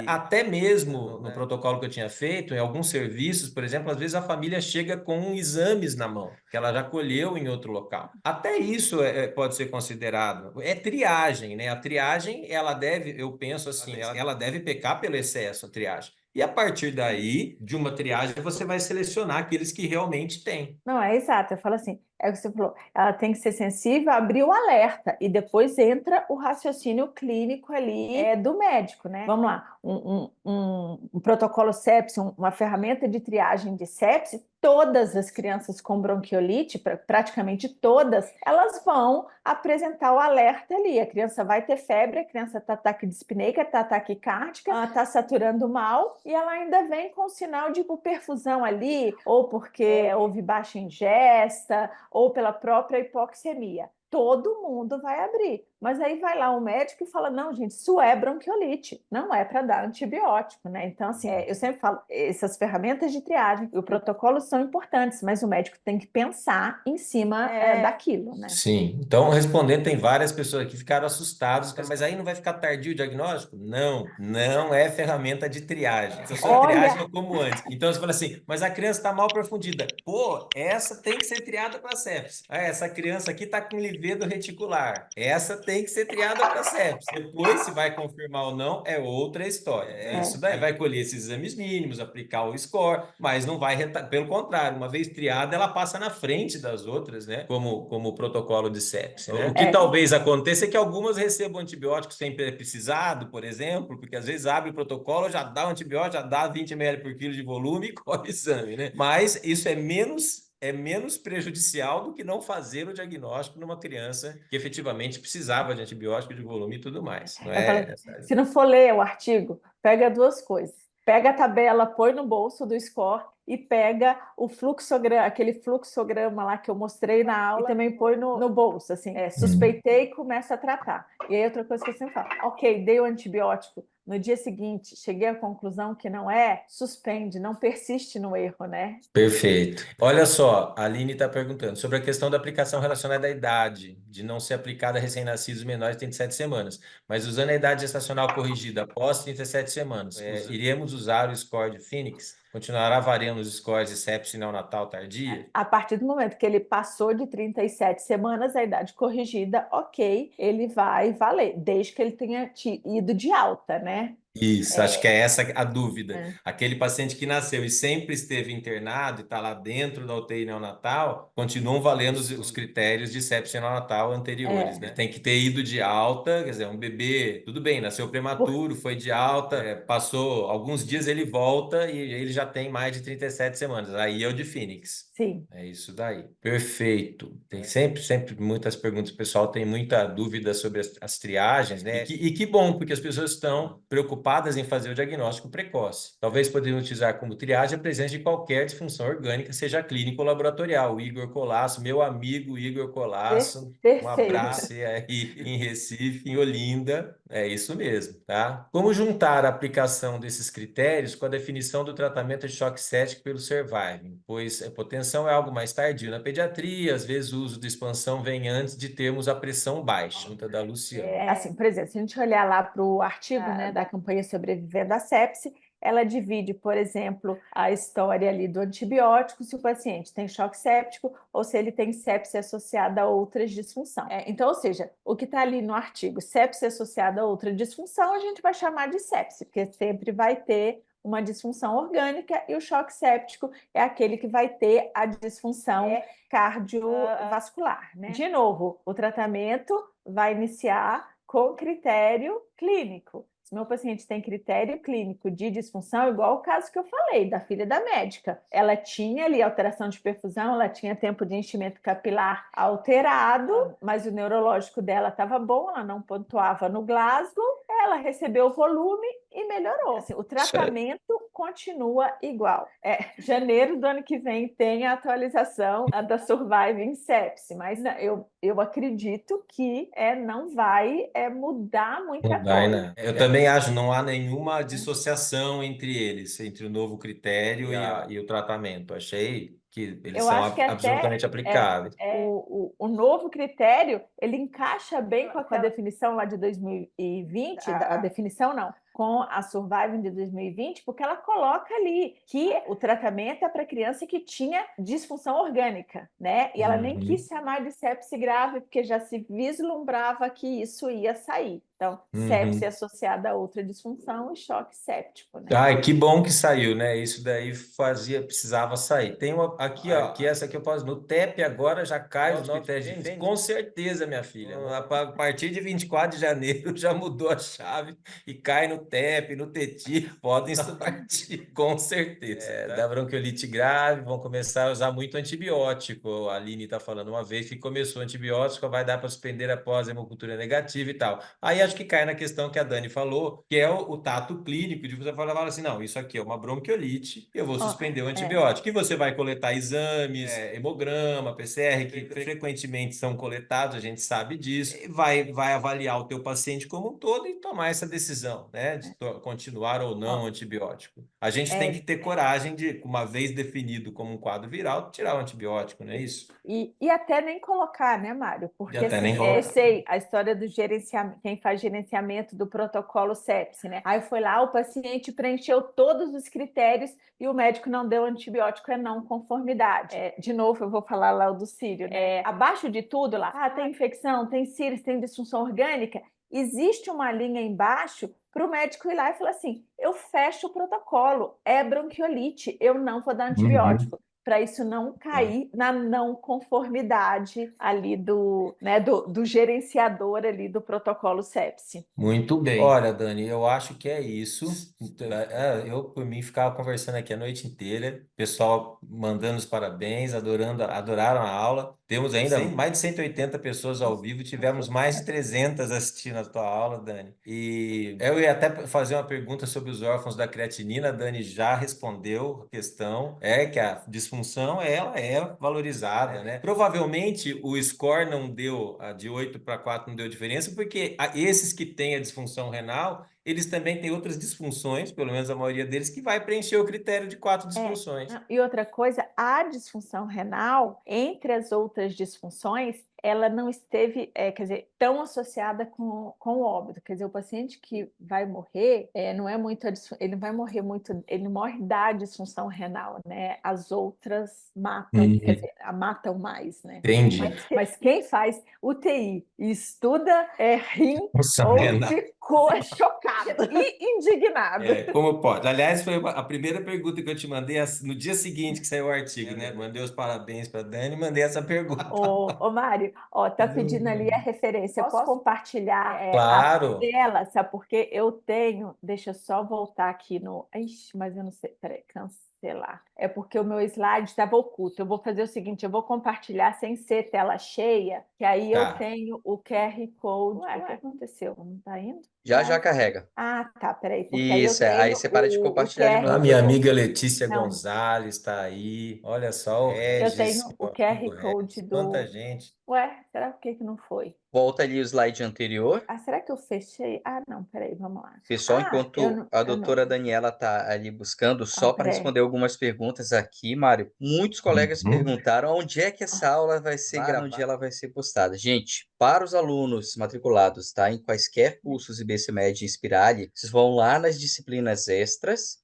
Até mesmo no protocolo que eu tinha feito, em alguns serviços, por exemplo, às vezes a família chega com exames na mão, que ela já colheu em outro local. Até isso pode ser considerado. É triagem, né? A triagem, ela deve, eu penso assim, ela deve pecar pelo excesso, a triagem. E a partir daí, de uma triagem, você vai selecionar aqueles que realmente têm. Não, é exato. Eu falo assim, é o que você falou, ela tem que ser sensível, abrir o alerta e depois entra o raciocínio clínico ali do médico, né? Vamos lá, um protocolo sepse, uma ferramenta de triagem de sepse, todas as crianças com bronquiolite, praticamente todas, elas vão apresentar o alerta ali. A criança vai ter febre, a criança está taquidespneica, está taquicárdica, ela está saturando mal e ela ainda vem com sinal de hipoperfusão ali, ou porque houve baixa ingesta, ou pela própria hipoxemia. Todo mundo vai abrir. Mas aí vai lá um médico e fala, não, gente, isso é bronquiolite, não é para dar antibiótico, né? Então, assim, eu sempre falo, essas ferramentas de triagem e o protocolo são importantes, mas o médico tem que pensar em cima daquilo, né? Sim. Então, respondendo, tem várias pessoas que ficaram assustadas, mas aí não vai ficar tardio o diagnóstico? Não, não é ferramenta de triagem. Se a sua triagem é como antes. Então, você fala assim, mas a criança está mal perfundida. Pô, essa tem que ser triada para sepsis. Essa criança aqui está com livedo reticular. Essa tem que ser triada para sepsis. Depois, se vai confirmar ou não, é outra história. É isso daí. Aí vai colher esses exames mínimos, aplicar o score, mas não vai... Pelo contrário, uma vez triada, ela passa na frente das outras, né? Como protocolo de sepse, né? O que talvez aconteça é que algumas recebam antibióticos sem ter precisado, por exemplo, porque às vezes abre o protocolo, já dá o antibiótico, já dá 20 ml por quilo de volume e corre o exame, né? Mas isso é menos prejudicial do que não fazer o diagnóstico numa criança que efetivamente precisava de antibiótico de volume e tudo mais. Não é? Se não for ler o artigo, pega duas coisas. Pega a tabela, põe no bolso do score e pega o fluxograma, aquele fluxograma lá que eu mostrei na aula, e também põe no bolso, assim, suspeitei e começa a tratar. E aí outra coisa que eu sempre falo, ok, dei o antibiótico, no dia seguinte, cheguei à conclusão que não suspende, não persiste no erro, né? Perfeito. Olha só, a Aline está perguntando sobre a questão da aplicação relacionada à idade, de não ser aplicada a recém-nascidos menores de 37 semanas, mas usando a idade gestacional corrigida após 37 semanas, iremos usar o score de Phoenix? Continuará variando os scores de sepse neonatal tardia? A partir do momento que ele passou de 37 semanas, a idade corrigida, ok, ele vai valer, desde que ele tenha ido de alta, né? Isso, acho que é essa a dúvida. Aquele paciente que nasceu e sempre esteve internado e está lá dentro da UTI neonatal, continuam valendo os critérios de sepsia neonatal anteriores, né? Tem que ter ido de alta, quer dizer, um bebê, tudo bem, nasceu prematuro, foi de alta, passou alguns dias, ele volta e ele já tem mais de 37 semanas. Aí é o de Phoenix. Sim. É isso daí. Perfeito. Tem sempre muitas perguntas. O pessoal tem muita dúvida sobre as triagens, né? E que bom, porque as pessoas estão preocupadas em fazer o diagnóstico precoce. Talvez poderiam utilizar como triagem a presença de qualquer disfunção orgânica, seja clínica ou laboratorial. O Igor Colasso, meu amigo Igor Colasso, um abraço aí em Recife, em Olinda. É isso mesmo, tá? Como juntar a aplicação desses critérios com a definição do tratamento de choque séptico pelo surviving? Pois a hipotensão é algo mais tardio na pediatria, às vezes o uso de expansão vem antes de termos a pressão baixa. Pergunta da Luciana. Assim, por exemplo, se a gente olhar lá para o artigo da campanha Sobrevivendo à Sepse, ela divide, por exemplo, a história ali do antibiótico, se o paciente tem choque séptico ou se ele tem sepse associada a outras disfunções. Então, ou seja, o que está ali no artigo, sepse associada a outra disfunção, a gente vai chamar de sepse, porque sempre vai ter uma disfunção orgânica, e o choque séptico é aquele que vai ter a disfunção cardiovascular, né? De novo, o tratamento vai iniciar com critério clínico. Se meu paciente tem critério clínico de disfunção, igual o caso que eu falei, da filha da médica, ela tinha ali alteração de perfusão, ela tinha tempo de enchimento capilar alterado, mas o neurológico dela estava bom, ela não pontuava no Glasgow, ela recebeu o volume e melhorou. Assim, o tratamento continua igual. Janeiro do ano que vem tem a atualização da Surviving Sepsis, mas eu acredito que não vai mudar muita coisa. Né? Eu também acho, não há nenhuma dissociação entre eles, entre o novo critério e o tratamento. Achei que eles são absolutamente aplicáveis. O novo critério, ele encaixa bem com a definição lá de 2020, a definição não, com a Surviving de 2020, porque ela coloca ali que o tratamento é para criança que tinha disfunção orgânica, né? E ela nem quis chamar de sepse grave, porque já se vislumbrava que isso ia sair. Então, sepse associada a outra disfunção e choque séptico, né? Ai, que bom que saiu, né? Isso daí precisava sair. Tem uma aqui, ó, que essa aqui eu posso. No TEP agora já cai os novos critérios. Gente, com certeza, minha filha. A partir de 24 de janeiro já mudou a chave e cai no TEP, no TETI. Podem partir, com certeza. Da bronquiolite grave, vão começar a usar muito antibiótico. A Aline está falando uma vez que começou antibiótico, vai dar para suspender após a hemocultura negativa e tal. Aí acho que cai na questão que a Dani falou, que é o tato clínico, de você falar assim, não, isso aqui é uma bronquiolite, eu vou suspender o antibiótico. E você vai coletar exames, hemograma, PCR, que frequentemente são coletados, a gente sabe disso, e vai avaliar o teu paciente como um todo e tomar essa decisão, né, de continuar ou não o antibiótico. A gente tem que ter coragem de, uma vez definido como um quadro viral, tirar o antibiótico, não é isso? E até nem colocar, né, Mário? Porque assim, eu sei a história do gerenciamento, quem faz gerenciamento do protocolo sepse, né? Aí foi lá, o paciente preencheu todos os critérios e o médico não deu antibiótico, é não conformidade. De novo, eu vou falar lá do Círio, né? Abaixo de tudo lá, tem infecção, tem síris, tem disfunção orgânica, existe uma linha embaixo para o médico ir lá e falar assim: eu fecho o protocolo, é bronquiolite, eu não vou dar antibiótico. Para isso não cair na não conformidade ali do gerenciador ali do protocolo sepse. Muito bem. Olha, Dani, eu acho que é isso. Eu, por mim, ficava conversando aqui a noite inteira. Pessoal mandando os parabéns, adoraram a aula. Temos ainda mais de 180 pessoas ao vivo. Tivemos mais de 300 assistindo a tua aula, Dani. E eu ia até fazer uma pergunta sobre os órfãos da creatinina. A Dani já respondeu a questão. É que a disfunção, ela é valorizada, né? Provavelmente o score não deu, de 8 para 4 não deu diferença, porque esses que têm a disfunção renal, eles também têm outras disfunções, pelo menos a maioria deles, que vai preencher o critério de 4 disfunções. E outra coisa, a disfunção renal, entre as outras disfunções, ela não esteve, quer dizer, tão associada com o óbito. Quer dizer, o paciente que vai morrer, não é muito, ele vai morrer muito, ele morre da disfunção renal, né? As outras matam, quer dizer, matam mais, né? Entendi. Mas quem faz UTI e estuda rim Disfunção ou renal. ficou chocado e indignado. Como pode? Aliás, foi a primeira pergunta que eu te mandei no dia seguinte que saiu o artigo, né? Mandei os parabéns para a Dani e mandei essa pergunta. Ô Mário, tá pedindo ali a referência. Eu posso compartilhar Claro. a tela, sabe? Porque eu tenho. Deixa eu só voltar aqui no. Ixi, mas eu não sei. Peraí, cancelar. É porque o meu slide estava oculto. Eu vou fazer o seguinte: eu vou compartilhar sem ser tela cheia, que aí eu tenho o QR Code. Ué, o que aconteceu? Não está indo? Já carrega. Ah, tá, peraí. Porque Isso, aí eu tenho aí você para de compartilhar de QR novo. A minha Code. amiga Letícia Não. Gonzalez está aí. Olha só o Eu Regis. tenho o QR Code do. Quanta gente. Ué, será que não foi? Volta ali o slide anterior. Será que eu fechei? Não, peraí, vamos lá. Pessoal, enquanto a doutora Daniela está ali buscando, só para responder algumas perguntas aqui, Mário, muitos colegas perguntaram onde é que essa aula vai ser gravada, onde ela vai ser postada. Gente, para os alunos matriculados, tá, em quaisquer cursos IBCMed e Inspirali, vocês vão lá nas disciplinas extras,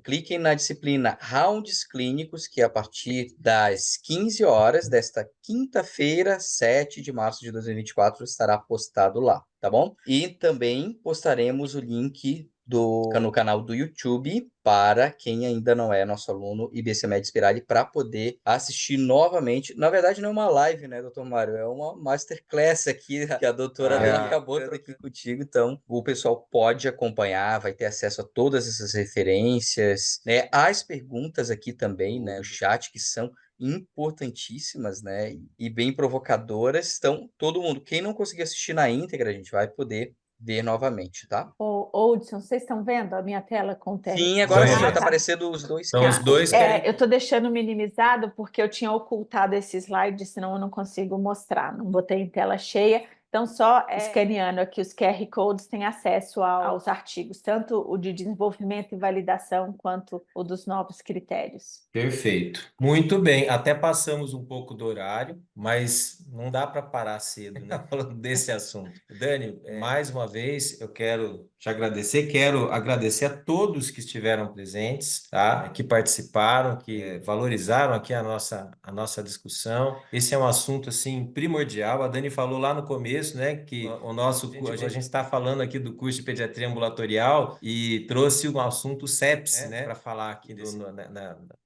cliquem na disciplina Rounds Clínicos, que a partir das 15 horas desta quinta-feira, 7 de março de 2024, estará postado lá, tá bom? E também postaremos o link no canal do YouTube para quem ainda não é nosso aluno IBCMed Spirali para poder assistir novamente. Na verdade, não é uma live, né, doutor Mário? É uma masterclass aqui que a doutora Dani acabou de estar aqui contigo. Então, o pessoal pode acompanhar, vai ter acesso a todas essas referências, né? As perguntas aqui também, né, o chat, que são importantíssimas, né, e bem provocadoras. Então, todo mundo, quem não conseguir assistir na íntegra, a gente vai poder ver novamente, tá? Ô, Hudson, vocês estão vendo a minha tela com o Sim, agora sim, Vamos. está aparecendo os dois São os QR dois Codes. QR eu estou deixando minimizado porque eu tinha ocultado esse slide, senão eu não consigo mostrar. Não botei em tela cheia. Então, só escaneando aqui os QR Codes tem acesso aos artigos, tanto o de desenvolvimento e validação, quanto o dos novos critérios. Perfeito. Muito bem. Até passamos um pouco do horário, mas não dá para parar cedo, né? Falando desse assunto. Dani, mais uma vez eu quero te agradecer. Quero agradecer a todos que estiveram presentes, tá? Que participaram, que valorizaram aqui a nossa discussão. Esse é um assunto assim primordial. A Dani falou lá no começo, né? Que a gente está falando aqui do curso de pediatria ambulatorial e trouxe um assunto sepse, né? Para falar aqui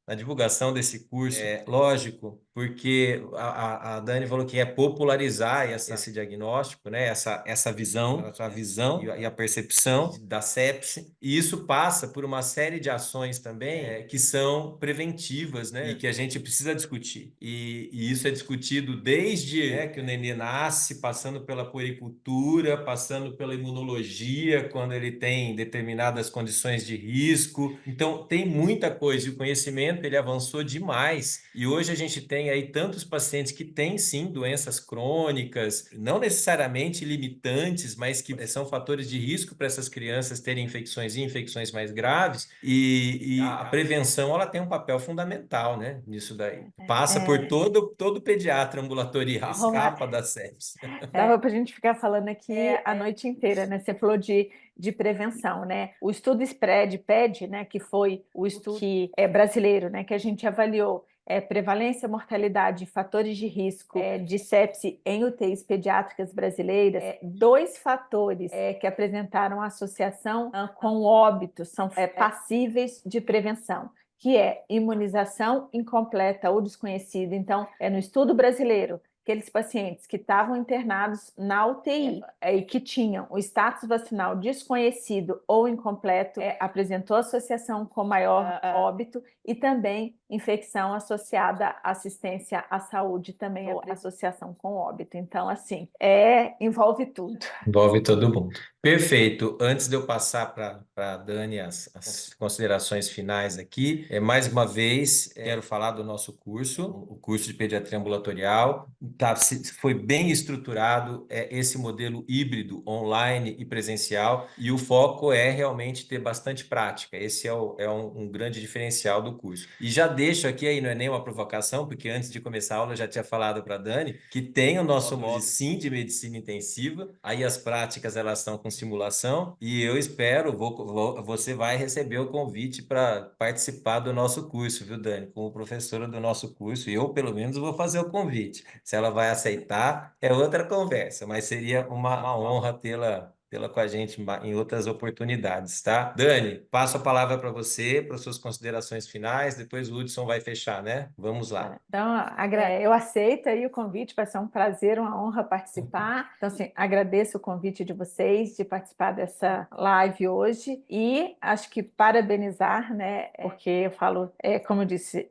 na divulgação desse curso. É lógico, porque a Dani falou que é popularizar esse diagnóstico, né? Essa visão, a visão e a percepção da sepse. E isso passa por uma série de ações também que são preventivas, né? E que a gente precisa discutir. E isso é discutido desde que o nenê nasce, passando pela puericultura, passando pela imunologia, quando ele tem determinadas condições de risco. Então, tem muita coisa. E o conhecimento ele avançou demais e hoje a gente tem aí tantos pacientes que têm sim doenças crônicas, não necessariamente limitantes, mas que são fatores de risco para essas crianças terem infecções e infecções mais graves e a prevenção ela tem um papel fundamental, né, nisso daí. Passa por todo pediatra ambulatorial, escapa da sepse. Dava para a gente ficar falando aqui a noite inteira, né? Você falou de prevenção, né? O estudo SPRED-PED, né, que foi o estudo que é brasileiro, né, que a gente avaliou prevalência, mortalidade, fatores de risco de sepse em UTIs pediátricas brasileiras, dois fatores que apresentaram associação com óbitos são passíveis de prevenção, que é imunização incompleta ou desconhecida. Então, no estudo brasileiro, aqueles pacientes que estavam internados na UTI e que tinham o status vacinal desconhecido ou incompleto, apresentou associação com maior óbito e também infecção associada à assistência à saúde, também associação com óbito. Então, assim, envolve tudo. Envolve todo mundo. Perfeito. Antes de eu passar para a Dani as considerações finais aqui, mais uma vez, quero falar do nosso curso, o curso de pediatria ambulatorial. Foi bem estruturado esse modelo híbrido, online e presencial, e o foco é realmente ter bastante prática. Esse é um grande diferencial do curso. E já deixo aqui, aí não é nem uma provocação, porque antes de começar a aula eu já tinha falado para a Dani, que tem o nosso módulo sim de medicina intensiva, aí as práticas elas estão com simulação, e eu espero, você vai receber o convite para participar do nosso curso, viu, Dani? Como professora do nosso curso, eu pelo menos vou fazer o convite. Se ela vai aceitar, é outra conversa, mas seria uma honra tê-la com a gente em outras oportunidades, tá? Dani, passo a palavra para você, para suas considerações finais, depois o Hudson vai fechar, né? Vamos lá. Então, eu aceito aí o convite, vai ser um prazer, uma honra participar. Então, assim, agradeço o convite de vocês de participar dessa live hoje e acho que parabenizar, né? Porque eu falo, como eu disse,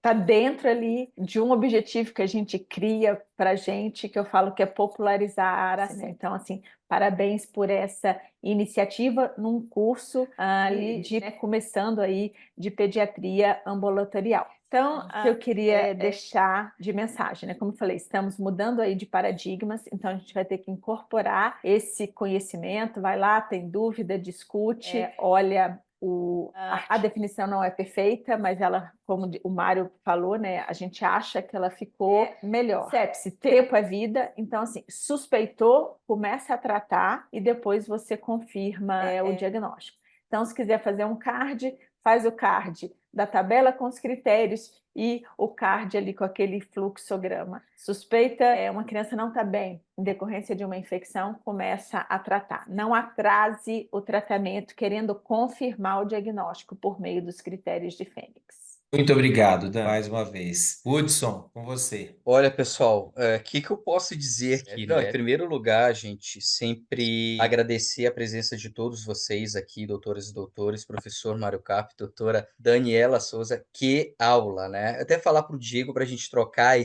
tá dentro ali de um objetivo que a gente cria para a gente, que eu falo que é popularizar a ciência. Então, assim, parabéns por essa iniciativa num curso ali começando aí de pediatria ambulatorial. Então, o que eu queria deixar de mensagem, né? Como eu falei, estamos mudando aí de paradigmas, então a gente vai ter que incorporar esse conhecimento, vai lá, tem dúvida, discute, olha. A definição não é perfeita, mas ela, como o Mário falou, né, a gente acha que ela ficou melhor. Sepse, tempo é vida, então assim, suspeitou, começa a tratar e depois você confirma o diagnóstico. Então, se quiser fazer um card, faz o card da tabela com os critérios e o card ali com aquele fluxograma. Suspeita, uma criança não está bem, em decorrência de uma infecção, começa a tratar. Não atrase o tratamento querendo confirmar o diagnóstico por meio dos critérios de Fênix. Muito obrigado, Dan, mais uma vez. Hudson, com você. Olha, pessoal, o que eu posso dizer aqui, né? Em primeiro lugar, gente, sempre agradecer a presença de todos vocês aqui, doutoras e doutores, professor Mário Carpe, doutora Daniela Souza, que aula, né? Até falar para o Diego para a gente trocar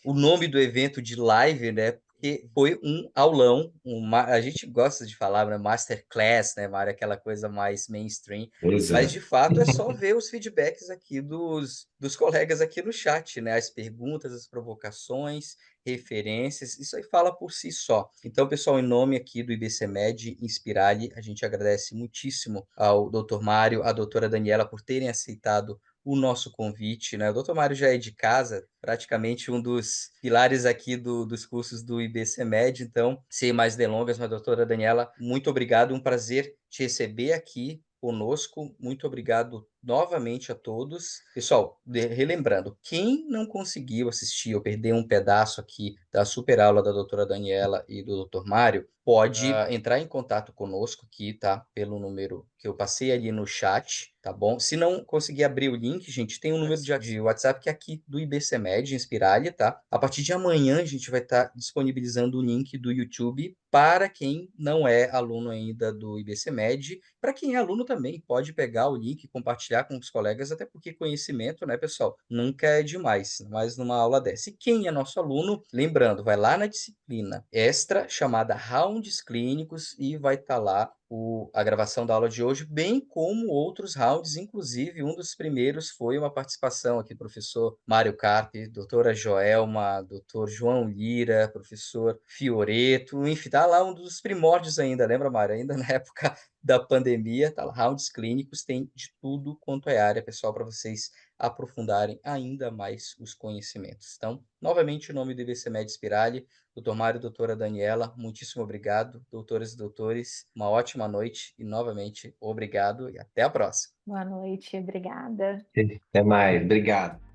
o nome do evento de live, né? Porque foi um aulão, a gente gosta de falar, né? Masterclass, né, Mário? Aquela coisa mais mainstream. Mas, de fato, é só ver os feedbacks aqui dos colegas aqui no chat, né? As perguntas, as provocações, referências, isso aí fala por si só. Então, pessoal, em nome aqui do IBCMed Inspirali, a gente agradece muitíssimo ao Dr. Mário, à doutora Daniela, por terem aceitado o nosso convite, né? O Dr. Mário já é de casa, praticamente um dos pilares aqui dos cursos do IBCMed, então, sem mais delongas, mas doutora Daniela, muito obrigado, um prazer te receber aqui conosco. Muito obrigado novamente a todos. Pessoal, relembrando, quem não conseguiu assistir ou perder um pedaço aqui da super aula da doutora Daniela e do doutor Mário, pode entrar em contato conosco aqui, tá? Pelo número que eu passei ali no chat, tá bom? Se não conseguir abrir o link, gente, tem um número de WhatsApp que é aqui do IBCMed, Inspirali, tá? A partir de amanhã a gente vai estar disponibilizando o link do YouTube para quem não é aluno ainda do IBCMed. Para quem é aluno também, pode pegar o link e compartilhar com os colegas, até porque conhecimento, né, pessoal, nunca é demais, mas numa aula dessa. E quem é nosso aluno, lembrando, vai lá na disciplina extra chamada Rounds Clínicos e vai estar lá a gravação da aula de hoje, bem como outros rounds, inclusive um dos primeiros foi uma participação aqui do professor Mário Carpe, doutora Joelma, doutor João Lira, professor Fioreto, enfim, tá lá um dos primórdios ainda, lembra, Mário? Ainda na época da pandemia, tá lá, rounds clínicos, tem de tudo quanto é área, pessoal, para vocês aprofundarem ainda mais os conhecimentos. Então, novamente, o nome do IBCMed Inspirali, doutor Mário, doutora Daniela, muitíssimo obrigado, doutoras e doutores, uma ótima noite e, novamente, obrigado e até a próxima. Boa noite, obrigada. Até mais, obrigado.